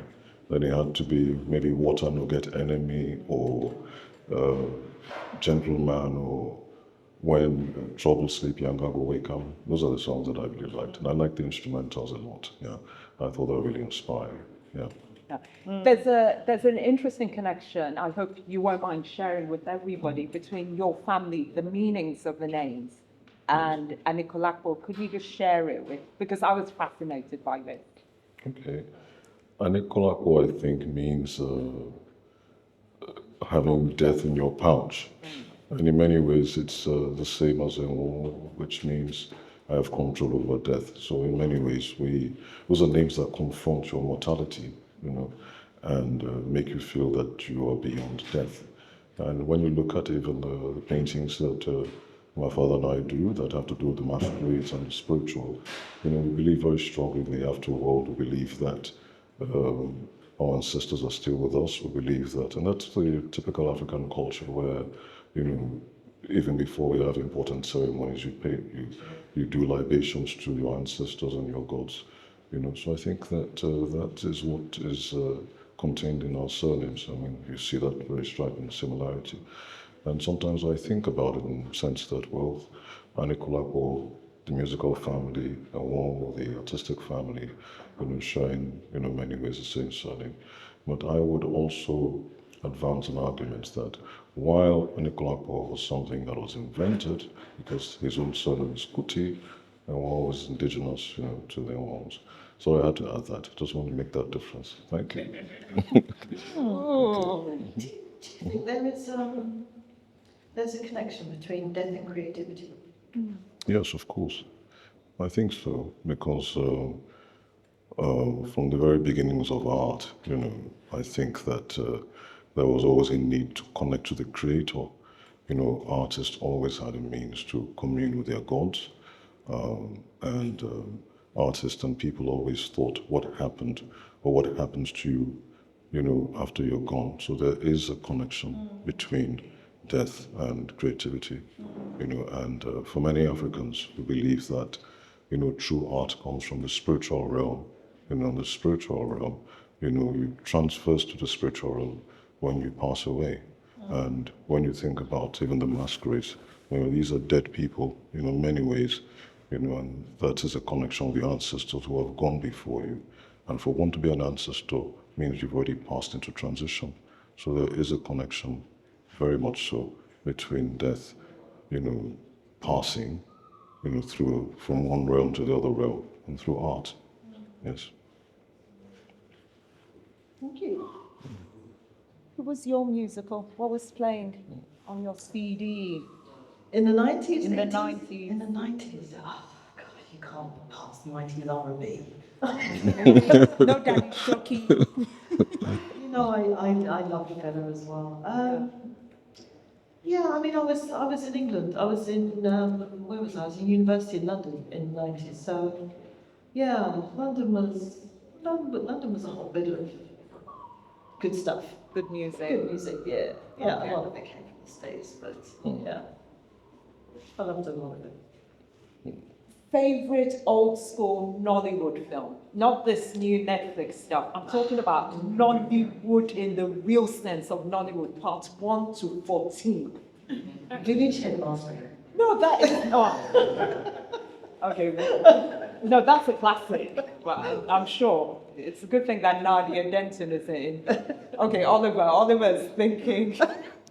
then it had to be maybe Water No Get Enemy or Gentleman or When Trouble Sleep, Younger Go Wake Up. Those are the songs that I really liked. And I liked the instrumentals a lot. Yeah, I thought they were really inspiring. Yeah. Yeah. There's an interesting connection. I hope you won't mind sharing with everybody between your family, the meanings of the names, and Anikulapo. Could you just share it with? Because I was fascinated by this. Okay. Anikulapo, I think, means having death in your pouch. And in many ways, it's the same as in war, which means I have control over death. So in many ways, those are names that confront your mortality, and make you feel that you are beyond death. And when you look at even the paintings that my father and I do that have to do with the masquerades and the spiritual, we believe very strongly in the afterworld. We believe that our ancestors are still with us. We believe that, and that's the typical African culture where, even before we have important ceremonies, you do libations to your ancestors and your gods. So I think that that is what is contained in our surnames. I mean, you see that very striking similarity. And sometimes I think about it in the sense that, well, Anikulapo, the musical family, and one the artistic family, share in many ways the same surname. But I would also advance an argument that while Anikulapo was something that was invented, because his own surname is Kuti, and one was indigenous, to their homes. So I had to add that. Just want to make that difference. Thank you. Do you think there's a connection between death and creativity? Yes, of course. I think so, because from the very beginnings of art, I think that there was always a need to connect to the creator. Artists always had a means to commune with their gods, and artists and people always thought what happened or what happens to you, after you're gone. So there is a connection between death and creativity, and for many Africans, we believe that, true art comes from the spiritual realm. The spiritual realm, you transfers to the spiritual realm when you pass away. And when you think about even the masquerades, these are dead people, in many ways, and that is a connection with the ancestors who have gone before you. And for one to be an ancestor means you've already passed into transition. So there is a connection, very much so, between death, passing, through from one realm to the other realm, and through art. Yes. Thank you. Who was your musical? What was playing on your CD? In the 90s? In the 80s? 90s. In the 90s. Oh, God, you can't pass the 90s R&B. No, Daddy Shoki. I love Ikenga as well. Yeah, I mean, I was in England. I was in, where was I? I was in university in London in the 90s. So, yeah, London was a hotbed of good stuff. Good music. Good music, yeah. Yeah, Okay. a lot of it came from the States, but yeah. I loved a lot of it. Favorite old school Nollywood film? Not this new Netflix stuff. I'm talking about Nollywood in the real sense of Nollywood, parts 1 to 14. Village Headmaster. No, that is not. Okay. No, that's a classic. But I'm sure it's a good thing that Nadia Denton is in. Okay, Oliver's thinking.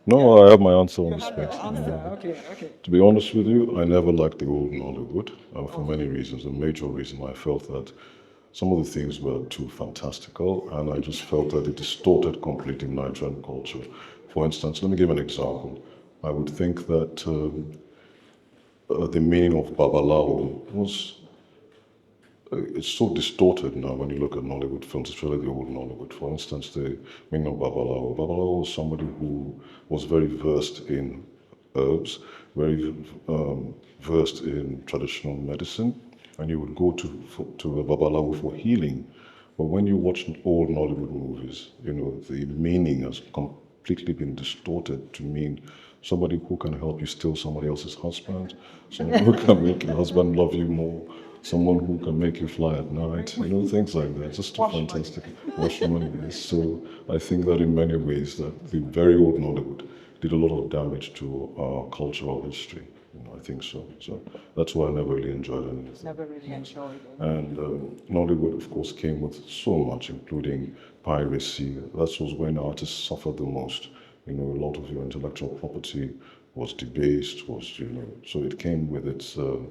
No, I have my answer on You the have your space. answer. Okay. To be honest with you, I never liked the old Nollywood for many reasons. The major reason why I felt that some of the things were too fantastical, and I just felt that it distorted completely Nigerian culture. For instance, let me give an example. I would think that the meaning of Babalawo was it's so distorted now when you look at Nollywood films, especially the old Nollywood. For instance, the meaning of Babalawo. Babalawo was somebody who was very versed in herbs, very versed in traditional medicine, and you would go to a Babalawo for healing. But when you watch old Nollywood movies, the meaning has completely been distorted to mean somebody who can help you steal somebody else's husband, someone who can make your husband love you more, someone who can make you fly at night, things like that. Just too fantastic. Wash money. Yes. So I think that in many ways that the very old Nollywood did a lot of damage to our cultural history. I think so. So that's why I never really enjoyed anything. Never really enjoyed it. And Nollywood, of course, came with so much, including piracy. That was when artists suffered the most. You know, a lot of your intellectual property was debased, so it came with its that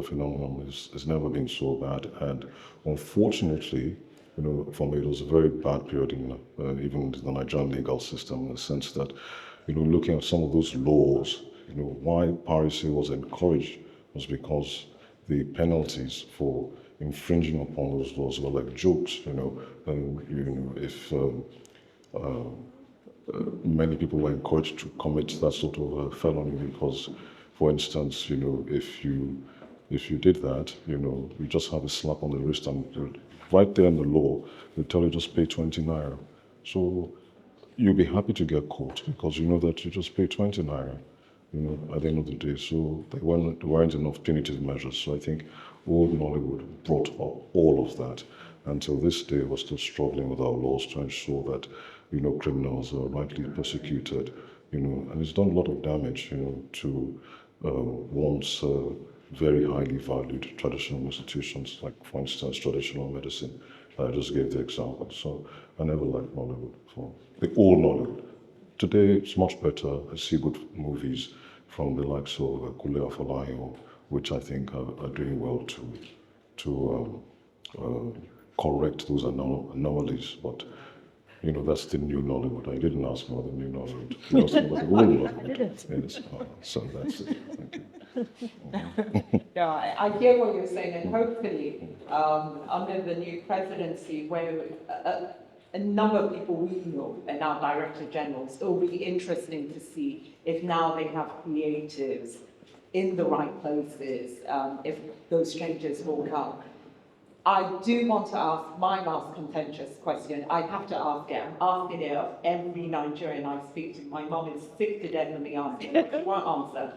phenomenon has never been so bad. And unfortunately, for me, it was a very bad period in even the Nigerian legal system, in the sense that, looking at some of those laws, why piracy was encouraged was because the penalties for infringing upon those laws were like jokes, if many people were encouraged to commit that sort of felony because, for instance, if you did that, you just have a slap on the wrist and right there in the law, they tell you just pay 20 naira. So you'll be happy to get caught because you know that you just pay 20 naira, at the end of the day. So there weren't enough punitive measures. So I think old Nollywood brought up all of that. Until this day, we're still struggling with our laws to ensure that, criminals are rightly persecuted, and it's done a lot of damage, to once very highly valued traditional institutions, like, for instance, traditional medicine. I just gave the example. So I never liked Nollywood before. The old Nollywood. Today, it's much better. I see good movies from the likes of Kule Afolayan, which I think are doing well to correct those anomalies. But, that's the new Nollywood. I didn't ask about the new Nollywood. You asked about the old Nollywood. Yes. So that's it. Thank you. No, I hear what you're saying, and hopefully, under the new presidency, where a number of people we know are now director generals, it will be interesting to see if now they have creatives in the right places, if those changes will come. I do want to ask my last contentious question. I have to ask it. I'm asking it of every Nigerian I speak to. My mom is sick to death of me asking it. She won't answer.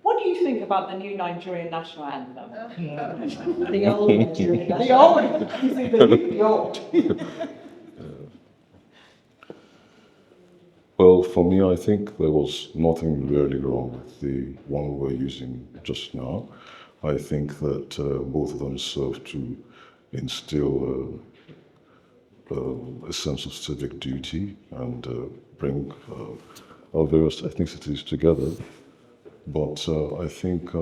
What do you think about the new Nigerian national anthem? The old Nigerian The national old, you see, the old. Well, for me, I think there was nothing really wrong with the one we're using just now. I think that both of them serve to instill a sense of civic duty and bring our various ethnicities together. But I think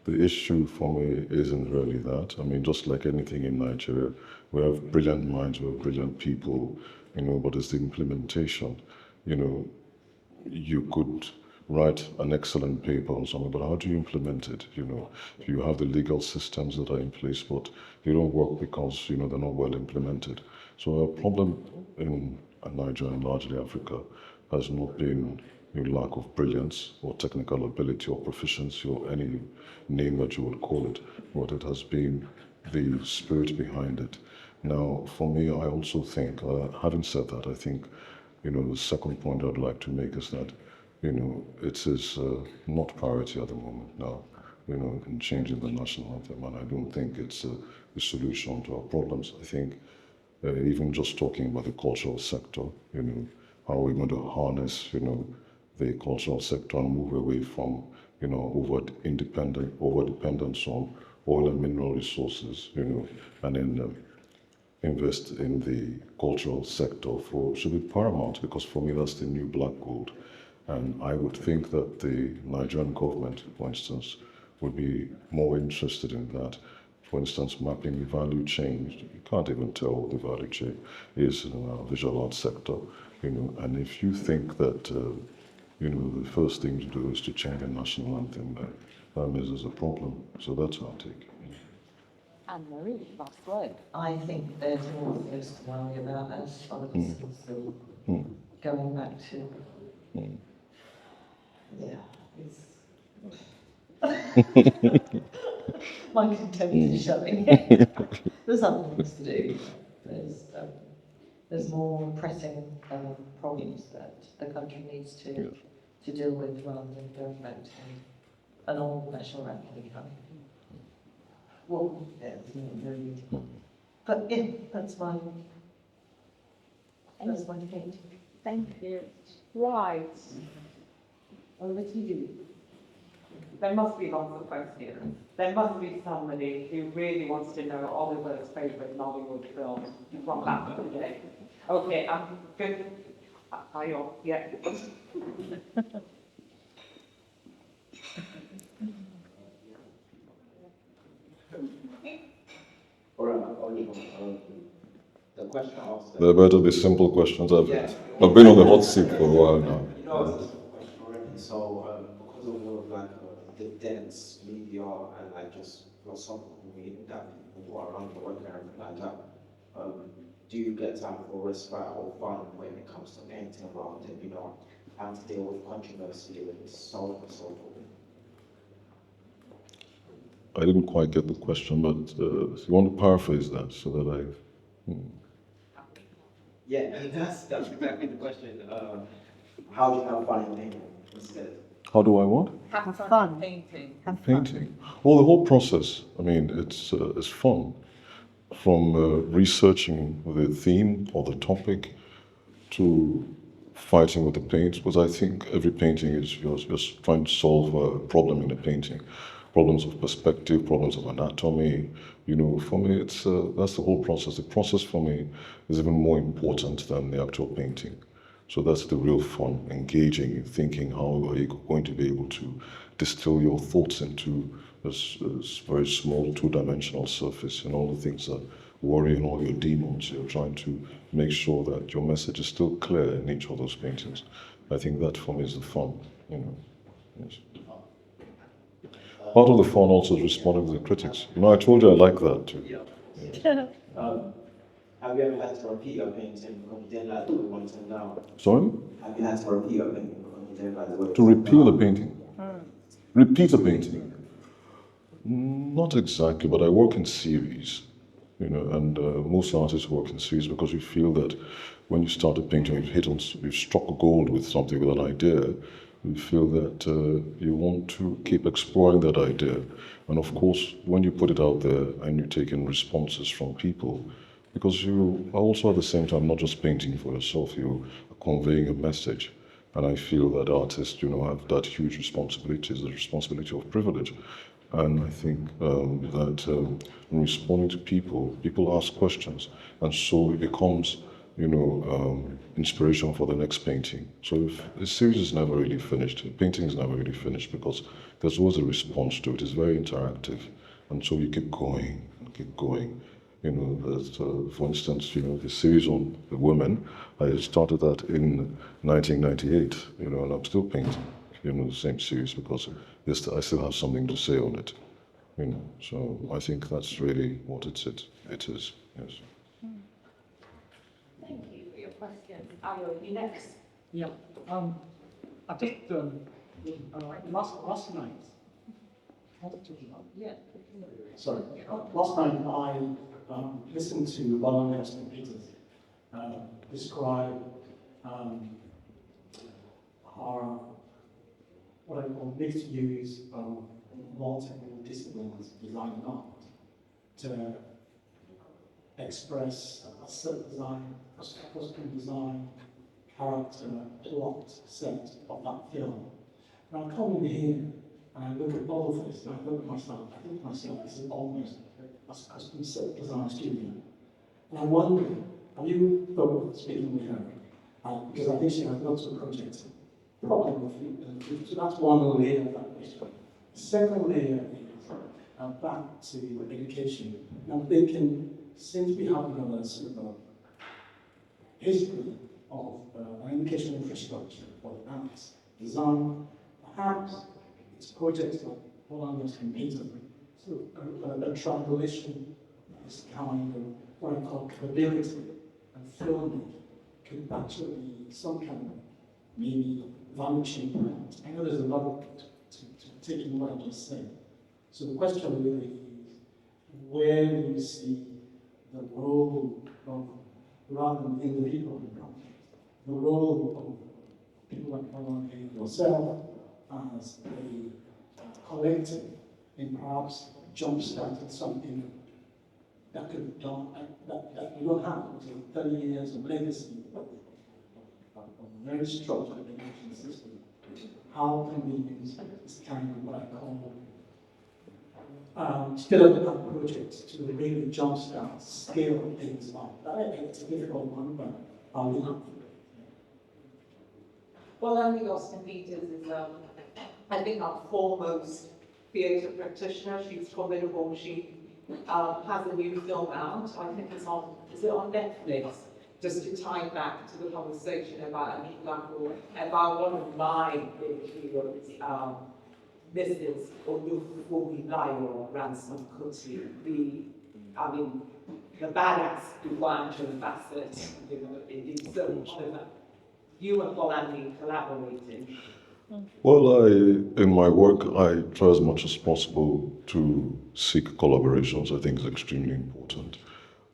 the issue for me isn't really that. I mean, just like anything in Nigeria, we have brilliant minds, we have brilliant people, but it's the implementation. You could write an excellent paper on something, but how do you implement it? You have the legal systems that are in place, but they don't work because, they're not well implemented. So our problem in Nigeria and largely Africa has not been a lack of brilliance or technical ability or proficiency or any name that you would call it, but it has been the spirit behind it. Now, for me, I also think, having said that, I think, the second point I'd like to make is that, it is not priority at the moment now, in changing the national anthem, and I don't think it's a solution to our problems. I think even just talking about the cultural sector, how are we going to harness, the cultural sector and move away from, over dependence on oil and mineral resources, and then invest in the cultural sector should be paramount, because for me that's the new black gold. And I would think that the Nigerian government, for instance, would be more interested in that. For instance, mapping the value chain. You can't even tell what the value chain is in our visual arts sector, and if you think that, the first thing to do is to change the national anthem, that means there's a problem. So that's our take. Anne-Marie, last word. I think there's more things to worry about, as Oliver said, so going back to, yeah, it's my contempt is showing. There's other things to do. There's more pressing problems that the country needs to deal with, rather than going back to an old national anthem. Well, yeah, but yeah, that's my take. Thank you. Right. Over to you. There must be lots of questions. There must be somebody who really wants to know Oliver's favourite Nollywood film from back in the day. Okay, I'm good. Are you? Yeah. The question asked. There better be simple questions. Yeah. I've been on the hot seat for a while now. You know, it's a simple question already. So, because of all of like the dense media and like just philosophical meaning that people are around the world and everything like that, do you get time for respite or fun when it comes to painting around and, you know, having to deal with controversy with so and so forth? I didn't quite get the question, but if you want to paraphrase that so that I. Yeah, that's exactly the question. How do you have fun in painting instead? How do I what? Have fun painting. Painting. Well, the whole process. I mean, it's fun. From researching the theme or the topic to fighting with the paint, because I think every painting is you're just trying to solve a problem in a painting, problems of perspective, problems of anatomy. You know, for me, it's that's the whole process. The process for me is even more important than the actual painting. So that's the real fun, engaging, thinking how are you going to be able to distill your thoughts into this very small two-dimensional surface and all the things that worry and all your demons. You're trying to make sure that your message is still clear in each of those paintings. I think that for me is the fun, you know. Yes. Part of the fun also is responding to the critics. You know, I told you I like that too. Yeah. Have you ever had to repeat your painting because you didn't like the way it went down? Sorry? Have you had to repeat your painting because you didn't like the way it To went repeal down? a painting? Repeat a painting? Not exactly, but I work in series, you know, and most artists work in series because you feel that when you start a painting, you've struck a gold with something, with an idea, you feel that you want to keep exploring that idea. And of course, when you put it out there and you take in responses from people, because you are also at the same time not just painting for yourself, you are conveying a message. And I feel that artists, you know, have that huge responsibility, the responsibility of privilege. And I think that in responding to people, people ask questions, and so it becomes, you know, inspiration for the next painting. So if the series is never really finished, the painting is never really finished because there's always a response to it. It's very interactive, and so you keep going and keep going. You know, for instance, you know, the series on the women, I started that in 1998, you know, and I'm still painting, you know, the same series because I still have something to say on it, you know. So I think that's really what it is, yes. Thank you for your question. Aaron, you next. Yeah, I just last night. Yeah. Sorry, last night I listened to Bonham and Peters describe our what I call mixed use of multiple disciplines, design and art, to express a set design, costume design, character, plot, set of that film. And I come in here and I look at all of this and I look at myself, I think to myself, this is almost a custom set design studio. And I wonder, have you thought, speaking with her, because I think she has lots of projects, probably, so that's one layer of that question. The second layer is back to education. And I'm thinking, since we have a sort of history of an educational infrastructure for the arts, design, perhaps it's projects like Hollanders and Peter, so a triangulation, this kind of what I call capability and filming could actually be some kind of maybe value chain plans. I know there's a lot to take in what I just said. So the question really is, where do you see the role of, rather than individual projects, the role of people like Holland and yourself as a collective in perhaps jump-starting something that could be done, that we don't have, which is 30 years of legacy of a very structured education system. how can we use this kind of what I call development projects to really jumpstart scale things up. It's a difficult one, but I'll look up. Well, I think Austin Peters is, I think, our foremost theatre practitioner. She's formidable. She has a new film out. I think it's on, is it on Netflix? Just to tie back to the conversation about Ikenga, about one of my big heroes, Mrs. Olufunmilayo Ransom Kuti, the badass who Angela Bassett, it's so Oliver. You and Bolandi collaborating. Well, in my work, I try as much as possible to seek collaborations. I think is extremely important.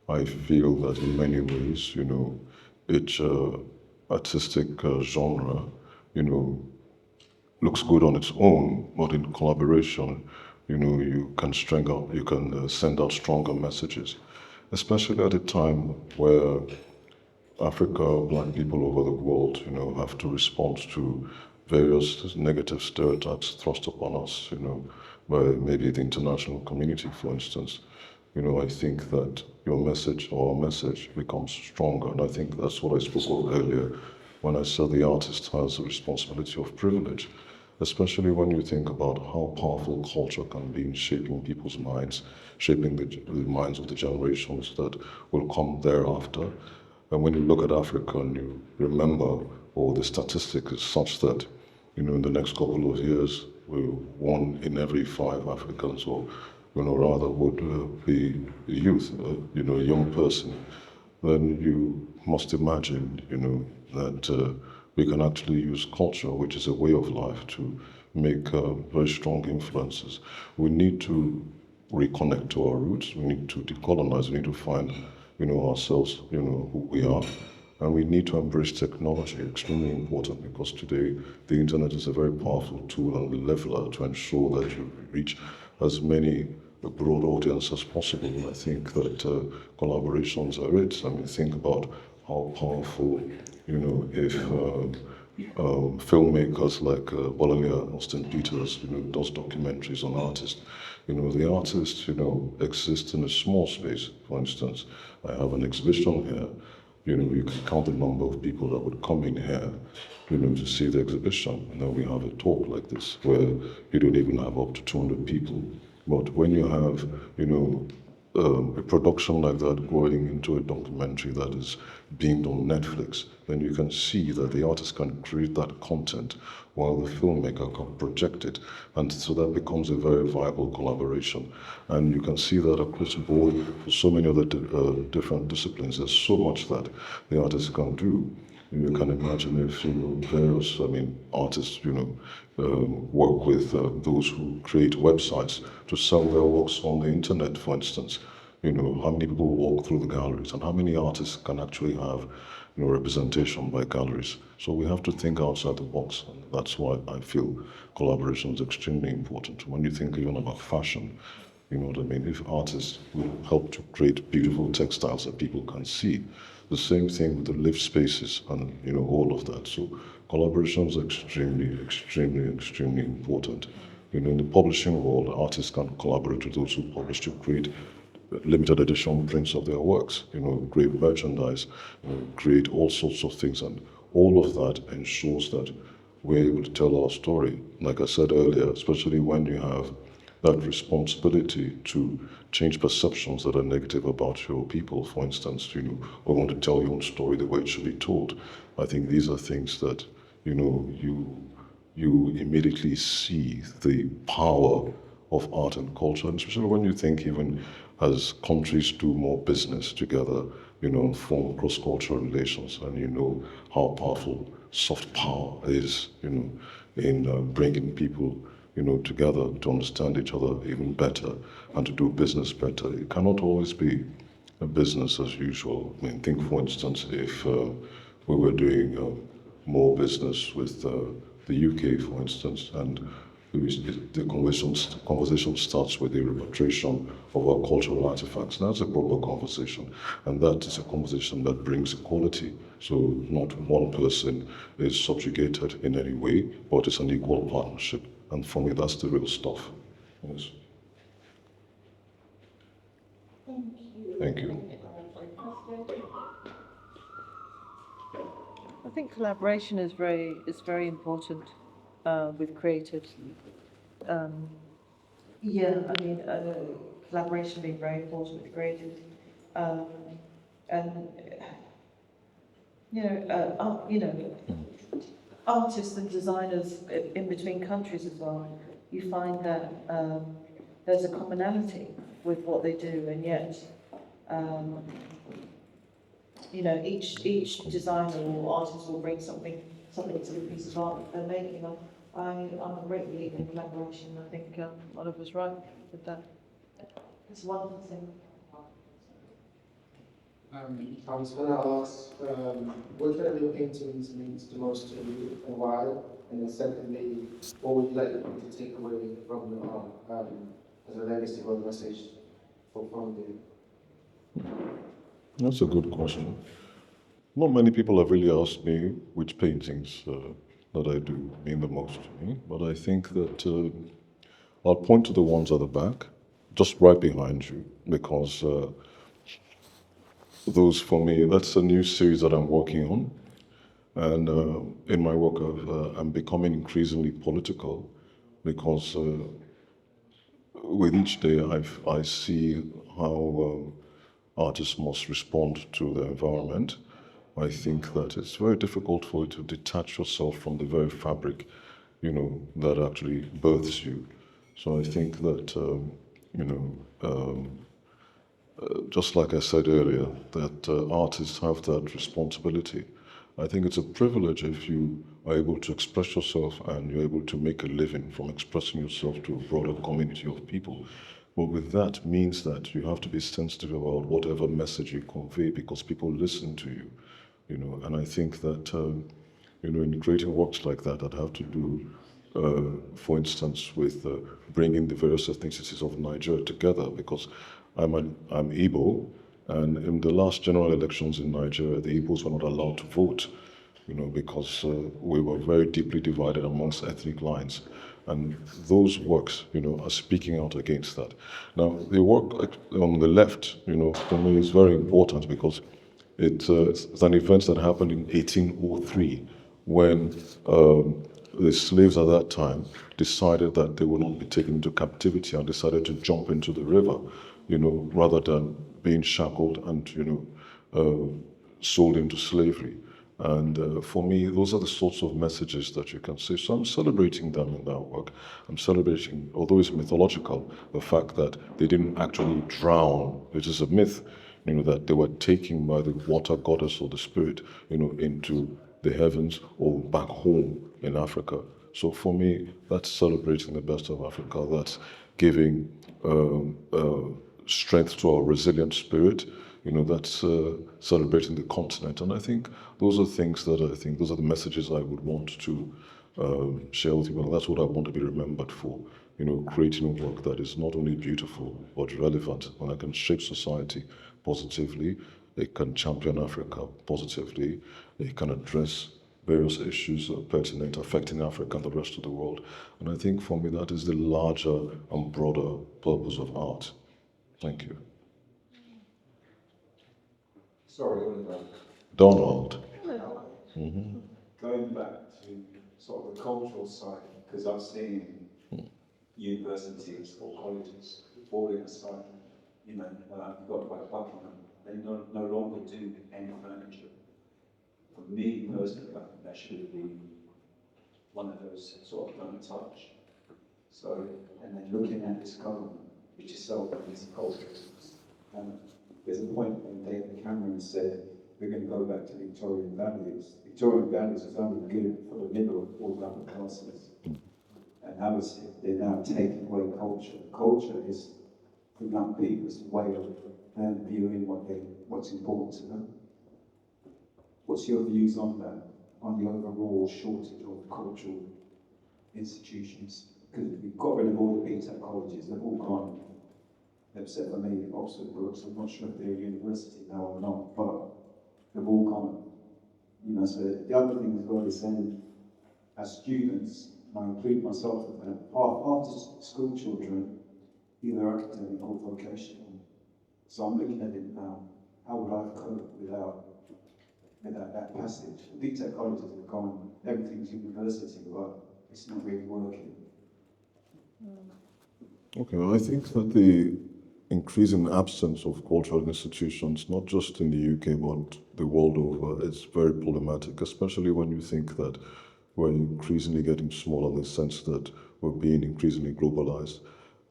I feel that in many ways, each artistic genre, looks good on its own, but in collaboration, you can send out stronger messages, especially at a time where Africa, black people over the world, have to respond to various negative stereotypes thrust upon us, by maybe the international community, for instance. I think that your message or our message becomes stronger, and I think that's what I spoke of earlier when I said the artist has a responsibility of privilege, especially when you think about how powerful culture can be in shaping people's minds, shaping the minds of the generations that will come thereafter. And when you look at Africa and you remember, or the statistic is such that, in the next couple of years, 1 in every 5 Africans, or rather would be a youth, a young person, then you must imagine, that we can actually use culture, which is a way of life, to make very strong influences. We need to reconnect to our roots. We need to decolonize. We need to find, ourselves, who we are. And we need to embrace technology, extremely important, because today the internet is a very powerful tool and leveler to ensure that you reach as many a broad audience as possible. I think that collaborations are it. I mean, think about how powerful, if filmmakers like Bolivia, Austin Peters, does documentaries on artists. The artists, exist in a small space. For instance, I have an exhibition here. You can count the number of people that would come in here, to see the exhibition. And then we have a talk like this where you don't even have up to 200 people. But when you have, a production like that going into a documentary that is beamed on Netflix, then you can see that the artist can create that content while the filmmaker can project it. And so that becomes a very viable collaboration. And you can see that across the board for so many other different disciplines. There's so much that the artist can do. You can imagine if various, artists, work with those who create websites to sell their works on the internet, for instance. How many people walk through the galleries, and how many artists can actually have, representation by galleries. So we have to think outside the box, and that's why I feel collaboration is extremely important. When you think even about fashion, if artists will help to create beautiful textiles that people can see, the same thing with the lived spaces and all of that. So collaboration is extremely, extremely, extremely important. In the publishing world, artists can collaborate with those who publish to create limited edition prints of their works, create merchandise, create all sorts of things, and all of that ensures that we're able to tell our story. Like I said earlier, especially when you have that responsibility to change perceptions that are negative about your people, for instance, or want to tell your own story the way it should be told. I think these are things that, you immediately see the power of art and culture, and especially when you think even as countries do more business together, and form cross-cultural relations, and how powerful soft power is, in bringing people together to understand each other even better and to do business better. It cannot always be a business as usual. Think, for instance, if we were doing more business with the UK, for instance, and conversation starts with the repatriation of our cultural artifacts. That's a proper conversation, and that is a conversation that brings equality. So not one person is subjugated in any way, but it's an equal partnership. And for me, that's the real stuff. Yes. Thank you. I think collaboration is very important with creatives. Um, yeah, I mean, collaboration being very important with creatives, um, and artists and designers in between countries as well. You find that there's a commonality with what they do, and yet um, each designer or artist will bring something to the piece of art that they're making. I'm a great believer in collaboration. I think Oliver's right with that. It's a wonderful thing. I was going to ask, which one of your paintings means the most to you and why? And then secondly, what would you like people to take away from your art as a legacy or a message from you? That's a good question. Not many people have really asked me which paintings that I do mean the most to me, but I think that I'll point to the ones at the back, just right behind you, because those for me, that's a new series that I'm working on. And in my work, I'm becoming increasingly political because with each day I see how artists must respond to the environment. I think that it's very difficult for you to detach yourself from the very fabric, that actually births you. So I think that, just like I said earlier, that artists have that responsibility. I think it's a privilege if you are able to express yourself and you're able to make a living from expressing yourself to a broader community of people. But with that means that you have to be sensitive about whatever message you convey because people listen to you, And I think that, in creating works like that, that have to do, for instance, with bringing the various ethnicities of Nigeria together, because I'm Igbo, and in the last general elections in Nigeria, the Igbos were not allowed to vote, because we were very deeply divided amongst ethnic lines. And those works, are speaking out against that. Now, the work on the left, for me is very important because it's an event that happened in 1803 when the slaves at that time decided that they would not be taken into captivity and decided to jump into the river, rather than being shackled and, sold into slavery. And for me, those are the sorts of messages that you can see. So I'm celebrating them in that work. I'm celebrating, although it's mythological, the fact that they didn't actually drown. It is a myth, that they were taken by the water goddess or the spirit, into the heavens or back home in Africa. So for me, that's celebrating the best of Africa. That's giving strength to our resilient spirit. That's celebrating the continent. And I think those are those are the messages I would want to share with you. And that's what I want to be remembered for. Creating a work that is not only beautiful, but relevant, and that can shape society positively. It can champion Africa positively. It can address various issues pertinent affecting Africa and the rest of the world. And I think for me, that is the larger and broader purpose of art. Thank you. Sorry, Oliver. Donald. Going back to sort of the cultural side, because I've seen universities or colleges falling aside, you've got like Buckingham, they no longer do any furniture. For me personally, I think that should be one of those sort of don't touch. So, and then looking at this government, which is self-releasing culture, there's a point when David Cameron said, we're going to go back to Victorian values. Victorian values is only good for the middle or upper classes. And how is it? They're now taking away culture. Culture is for young people's way of them viewing what's important to them. What's your views on that? On the overall shortage of cultural institutions? because we've got rid of all the BTEC colleges, they've all gone, except for maybe Oxford Brooks. I'm not sure if they're a university now or not, but they've all gone. You know, so the other thing as well is then, as students, and I include myself in that, after school children, either academic or vocational. So I'm looking at it now, how would I cope without that passage? The BTEC colleges have gone, everything's university, but it's not really working. Okay, well, I think that the increasing absence of cultural institutions, not just in the UK but the world over, is very problematic, especially when you think that we're increasingly getting smaller in the sense that we're being increasingly globalized.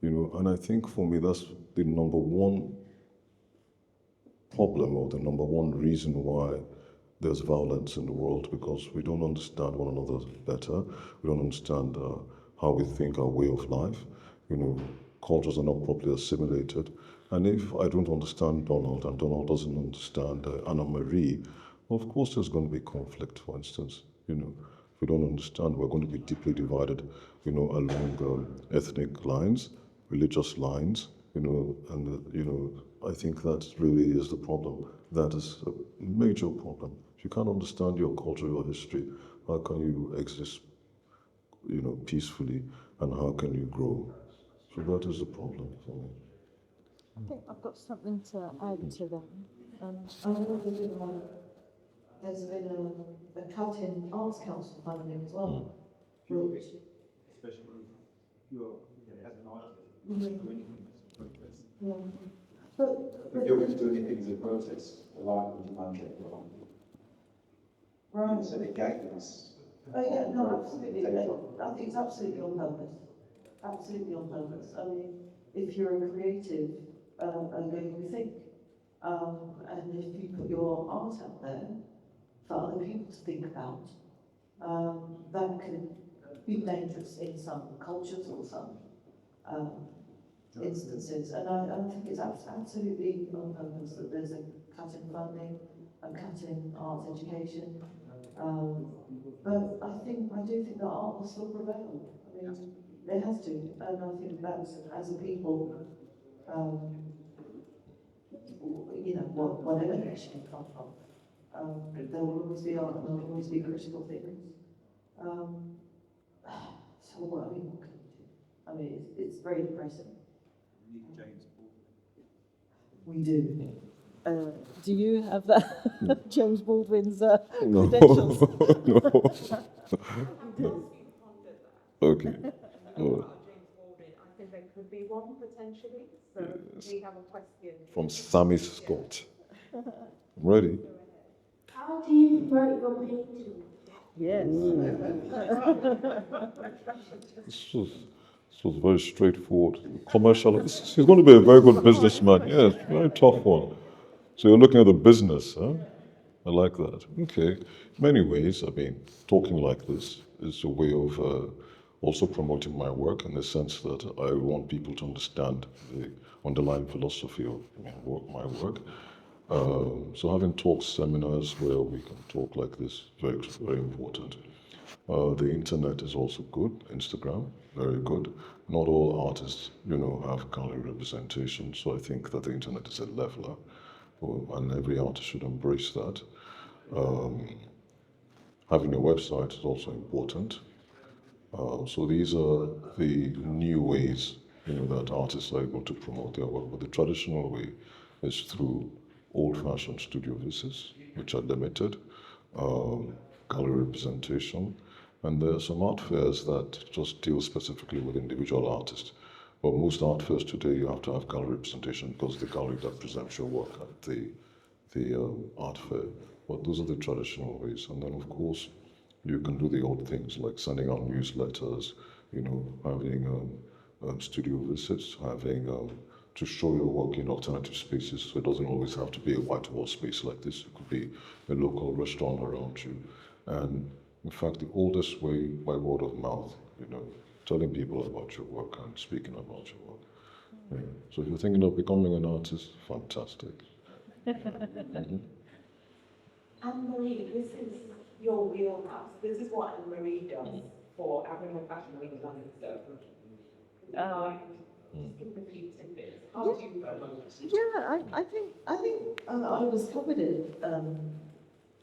You know, and I think for me that's the number one problem or the number one reason why there's violence in the world, because we don't understand one another better. We don't understand how we think, our way of life. You know, cultures are not properly assimilated. And if I don't understand Donald and Donald doesn't understand Anna Marie, of course there's going to be conflict, for instance. You know, if we don't understand, we're going to be deeply divided, you know, along ethnic lines, religious lines, you know, and, you know, I think that really is the problem. That is a major problem. If you can't understand your culture, your history, how can you exist, you know, peacefully, and how can you grow? So that is the problem for me. I think I've got something to add to that. I know there's been a cut in Arts Council funding as well, which Especially if you're, as an artist, Mhm. do anything as a protest. yeah. If you're going to do anything as a protest, the life of the man get wrong. Right. So the gag is. Oh yeah, no, absolutely. I think it's absolutely on purpose. Absolutely on purpose. I mean, if you're a creative, and you think, and if you put your art out there for other people to think about, that can be dangerous in some cultures or some instances. And I think it's absolutely on purpose that there's a cut in funding, a cut in arts education. But I do think that art will still prevail. I mean, it has to, and I think that's, as a people, you know, whatever nation you come from, there will always be art and there will always be critical things. So what can you do? I mean, it's very depressing. We do. Do you have that James Baldwin's No. credentials? No. Okay. Oh, I think there could be one potentially, so we have a question. from Sammy Scott. I'm ready. How do you promote your painting? Yes. This was very straightforward. Commercial. He's going to be a very good businessman. Yes, very tough one. So you're looking at the business, huh? I like that. Okay. In many ways, I mean, talking like this is a way of also promoting my work in the sense that I want people to understand the underlying philosophy of my work. So having talks, seminars where we can talk like this, very, very important. The internet is also good. Instagram, very good. Not all artists, you know, have gallery representation, so I think that the internet is a leveler, and every artist should embrace that. Having a website is also important. So these are the new ways, you know, that artists are able to promote their work. But the traditional way is through old-fashioned studio visits, which are limited, gallery representation, and there are some art fairs that just deal specifically with individual artists. But most art fairs today, you have to have gallery representation because the gallery that presents your work at the art fair. But those are the traditional ways. And then, of course, you can do the odd things like sending out newsletters, you know, having studio visits, having to show your work in alternative spaces. So it doesn't always have to be a white wall space like this. It could be a local restaurant around you. And in fact, the oldest way by word of mouth, you know, telling people about your work and speaking about your work. Yeah. So if you're thinking of becoming an artist, fantastic. Anne-Marie, this is your wheelhouse. This is what Anne-Marie does. for African Fashion Week in London, so. Give a few tidbits. How do you vote? Yeah, I think I was covered it,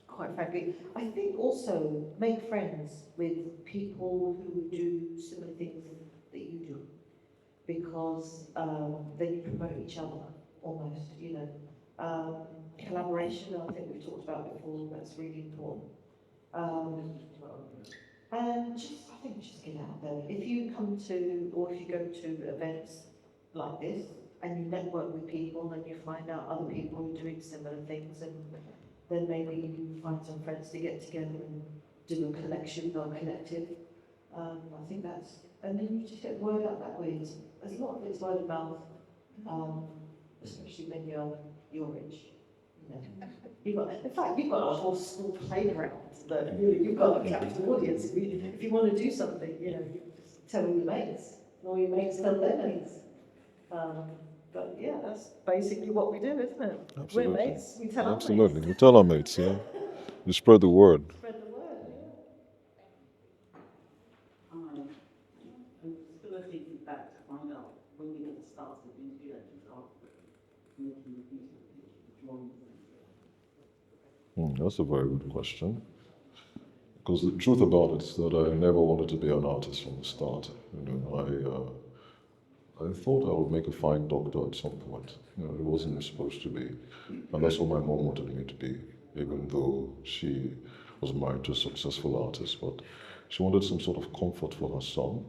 quite frankly. I think also make friends with people who do similar things that you do, because then you promote each other almost, you know. Collaboration, I think we've talked about before, that's really important. And just, I think just get out there. If you come to, or if you go to events like this, and you network with people, and you find out other people who are doing similar things, and then maybe you find some friends to get together and do a collection or a collective. I think that's, and then you just get word out that way. There's a lot of it's word of mouth, especially when you're your age. You know. In fact, you've got a whole school playground that you've got a captive audience. If you want to do something, you know, you just tell all your mates, and all your mates tell their mates. But yeah, that's basically what we do, isn't it? Absolutely. We're mates, we tell our Absolutely. mates. We tell our mates, yeah. You spread the word. Spread the word, yeah. I'm still thinking back to find out when we get started in the making the drawings. That's a very good question. Because the truth about it is that I never wanted to be an artist from the start. You know, I thought I would make a fine doctor at some point. You know, it wasn't supposed to be, and that's what my mom wanted me to be. Even though she was married to a successful artist, but she wanted some sort of comfort for her son,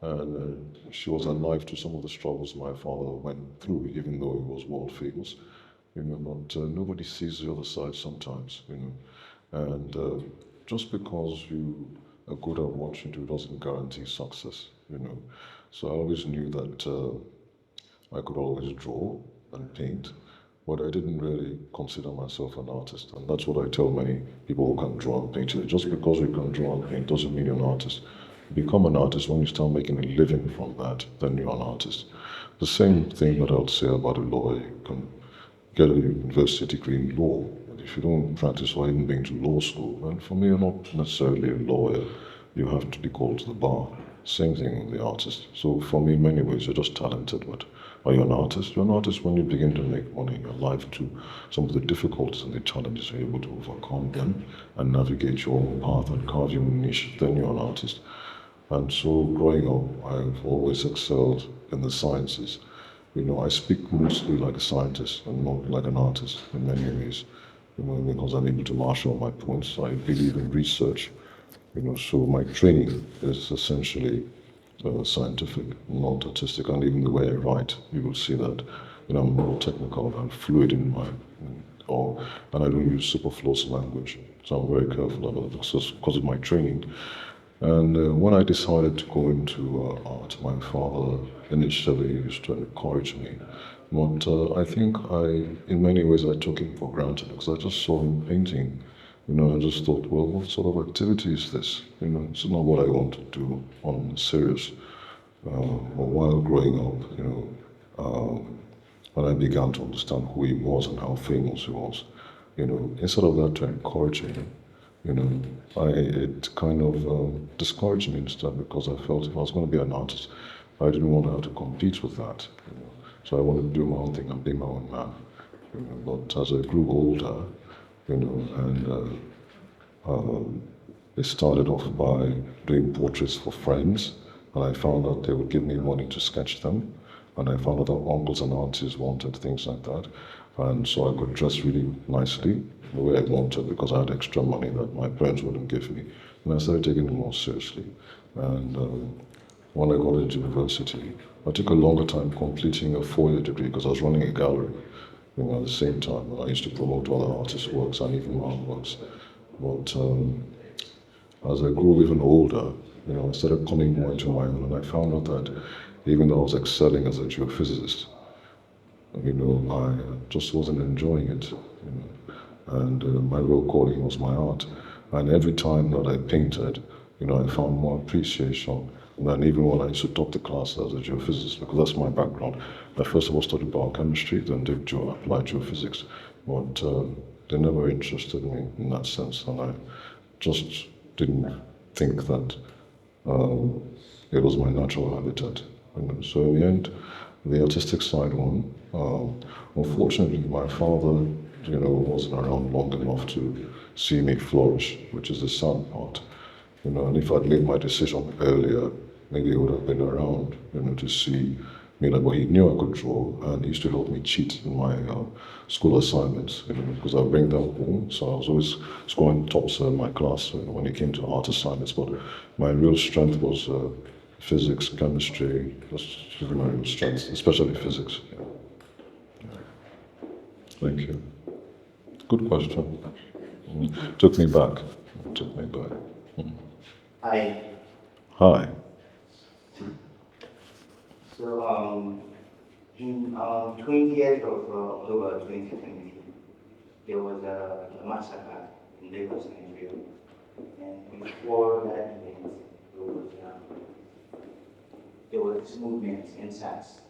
and she was alive to some of the struggles my father went through, even though he was world famous. You know, but nobody sees the other side sometimes. You know, and just because you are good at what you do doesn't guarantee success. You know, so I always knew that I could always draw and paint, but I didn't really consider myself an artist. And that's what I tell many people who can draw and paint today. Just because you can draw and paint doesn't mean you're an artist. You become an artist when you start making a living from that, then you're an artist. The same thing that I would say about a lawyer. You can get a university degree in law, but if you don't practice or even been to law school, and for me, you're not necessarily a lawyer. You have to be called to the bar. Same thing with the artist. So for me, in many ways, you're just talented, but are you an artist? You're an artist when you begin to make money in your life too. Some of the difficulties and the challenges, you're able to overcome them and navigate your own path and carve your own niche, then you're an artist. And so growing up, I've always excelled in the sciences. You know, I speak mostly like a scientist and not like an artist in many ways. You know, because I'm able to marshal my points. I believe in research. You know, so my training is essentially scientific, not artistic, and even the way I write, you will see that. You know, I'm more technical and fluid in my, and I don't use superfluous language. So I'm very careful about it because of my training. And when I decided to go into art, my father initially used to encourage me. But I think in many ways, I took him for granted because I just saw him painting. You know, I just thought, well, what sort of activity is this? You know, it's not what I want to do on serious. But while growing up, you know, when I began to understand who he was and how famous he was, you know, instead of that to encourage him, you know, it kind of discouraged me instead because I felt if I was going to be an artist, I didn't want to have to compete with that. You know. So I wanted to do my own thing and be my own man. You know. But as I grew older, you know, and it started off by doing portraits for friends, and I found out they would give me money to sketch them, and I found out that uncles and aunties wanted things like that, and so I could dress really nicely the way I wanted because I had extra money that my parents wouldn't give me, and I started taking it more seriously. And when I got into university, I took a longer time completing a 4-year degree because I was running a gallery. You know, at the same time, I used to promote other artists' works and even my own works. But as I grew even older, you know, I started coming more into my own, and I found out that even though I was excelling as a geophysicist, you know, I just wasn't enjoying it. You know, and my real calling was my art. And every time that I painted, you know, I found more appreciation than even when I used to talk to class as a geophysicist, because that's my background. I first of all studied biochemistry, then did applied geophysics, but they never interested me in that sense, and I just didn't think that It was my natural habitat. So in the end, the artistic side one, unfortunately, my father, wasn't around long enough to see me flourish, which is the sad part. And if I'd made my decision earlier, maybe he would have been around, to see me. Like, but he knew I could draw, and he used to help me cheat in my school assignments, because I bring them home. So I was always scoring tops in my class, when it came to art assignments. But my real strength was physics, chemistry. That's really my real strength, especially physics. Yeah. Thank you. Good question. Took me back. Took me back. Hi. Hi. So, in 20th of October 2020, there was a massacre in Lagos, Nigeria. And before that event, there was this movement in SARS,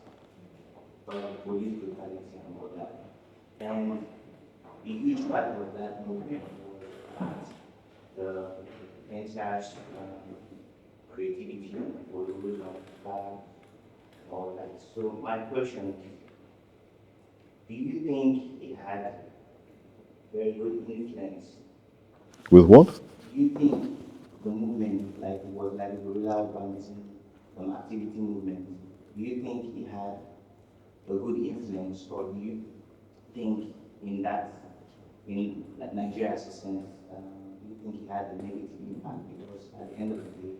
police brutality and all that. And a huge part of that movement was the NSAS creativity, was all that. So my question is, do you think it had very good influence? With what? Do you think the movement was like a guerrilla urbanism, activity movement? Do you think it had a good influence, or do you think in like Nigeria as a sense, do you think it had a negative impact? Because at the end of the day,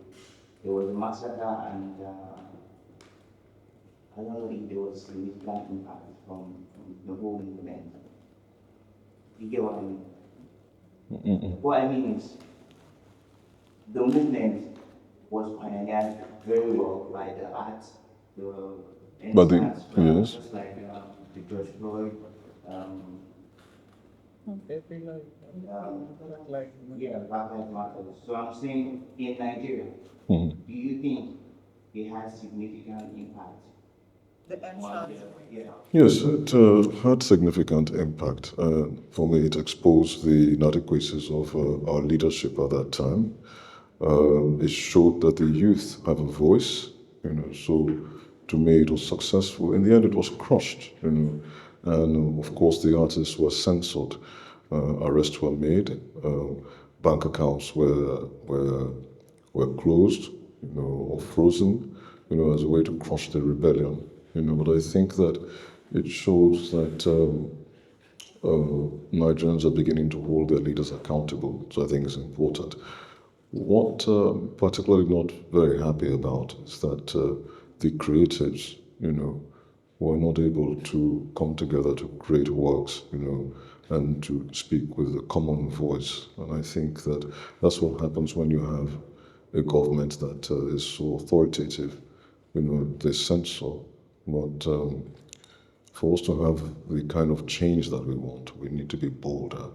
there was a massacre, and I don't know if there was a significant impact from the whole movement. You get what I mean? What I mean is, the movement was pioneered very well by the arts, the But the, insights, yes. just like the George Floyd, yeah, Black Lives Matter. So I'm saying, in Nigeria, Mhm. do you think it has significant impact? Yeah. Yes, it had significant impact. For me, it exposed the inadequacies of our leadership at that time. It showed that the youth have a voice, so to me it was successful. In the end, it was crushed, and of course the artists were censored, arrests were made, bank accounts were closed, or frozen, as a way to crush the rebellion. But I think that it shows that Nigerians are beginning to hold their leaders accountable. So I think it's important. What particularly not very happy about is that the creatives, were not able to come together to create works, and to speak with a common voice. And I think that that's what happens when you have a government that is so authoritative. They censor. But for us to have the kind of change that we want, we need to be bolder.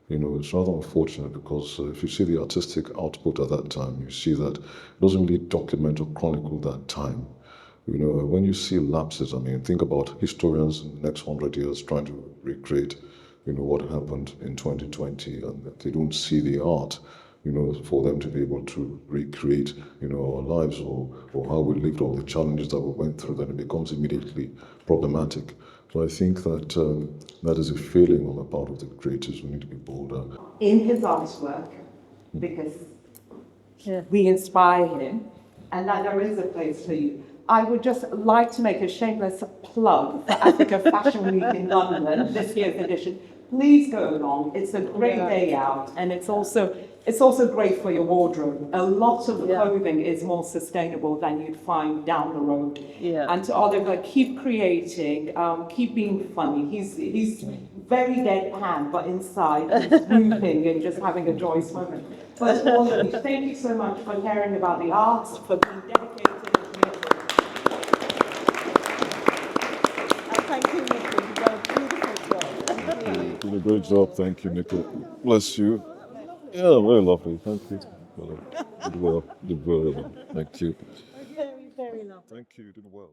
It's rather unfortunate because if you see the artistic output at that time, you see that it doesn't really document or chronicle that time. When you see lapses, think about historians in the next 100 years trying to recreate, what happened in 2020, and they don't see the art, for them to be able to recreate, our lives, or how we lived, all the challenges that we went through, then it becomes immediately problematic. So I think that that is a failing on the part of the creators. We need to be bolder. In his artwork, because we inspire him, and that there is a place for you. I would just like to make a shameless plug for Africa Fashion Week in London, this year's edition. Please go along. It's a great day out, and it's also great for your wardrobe. A lot of clothing is more sustainable than you'd find down the road. Yeah. And to Oliver, keep creating, keep being funny. He's very deadpan, but inside he's moving and just having a joyous moment. But all of you, thank you so much for caring about the arts, for being dedicated and committed. And thank you, Nicky. You did a beautiful job. You did a great job. Thank you, Nico. Bless you. Yeah, very lovely. Thank you. Did well. Did well. Thank you. Very, very lovely. Thank you. You did well.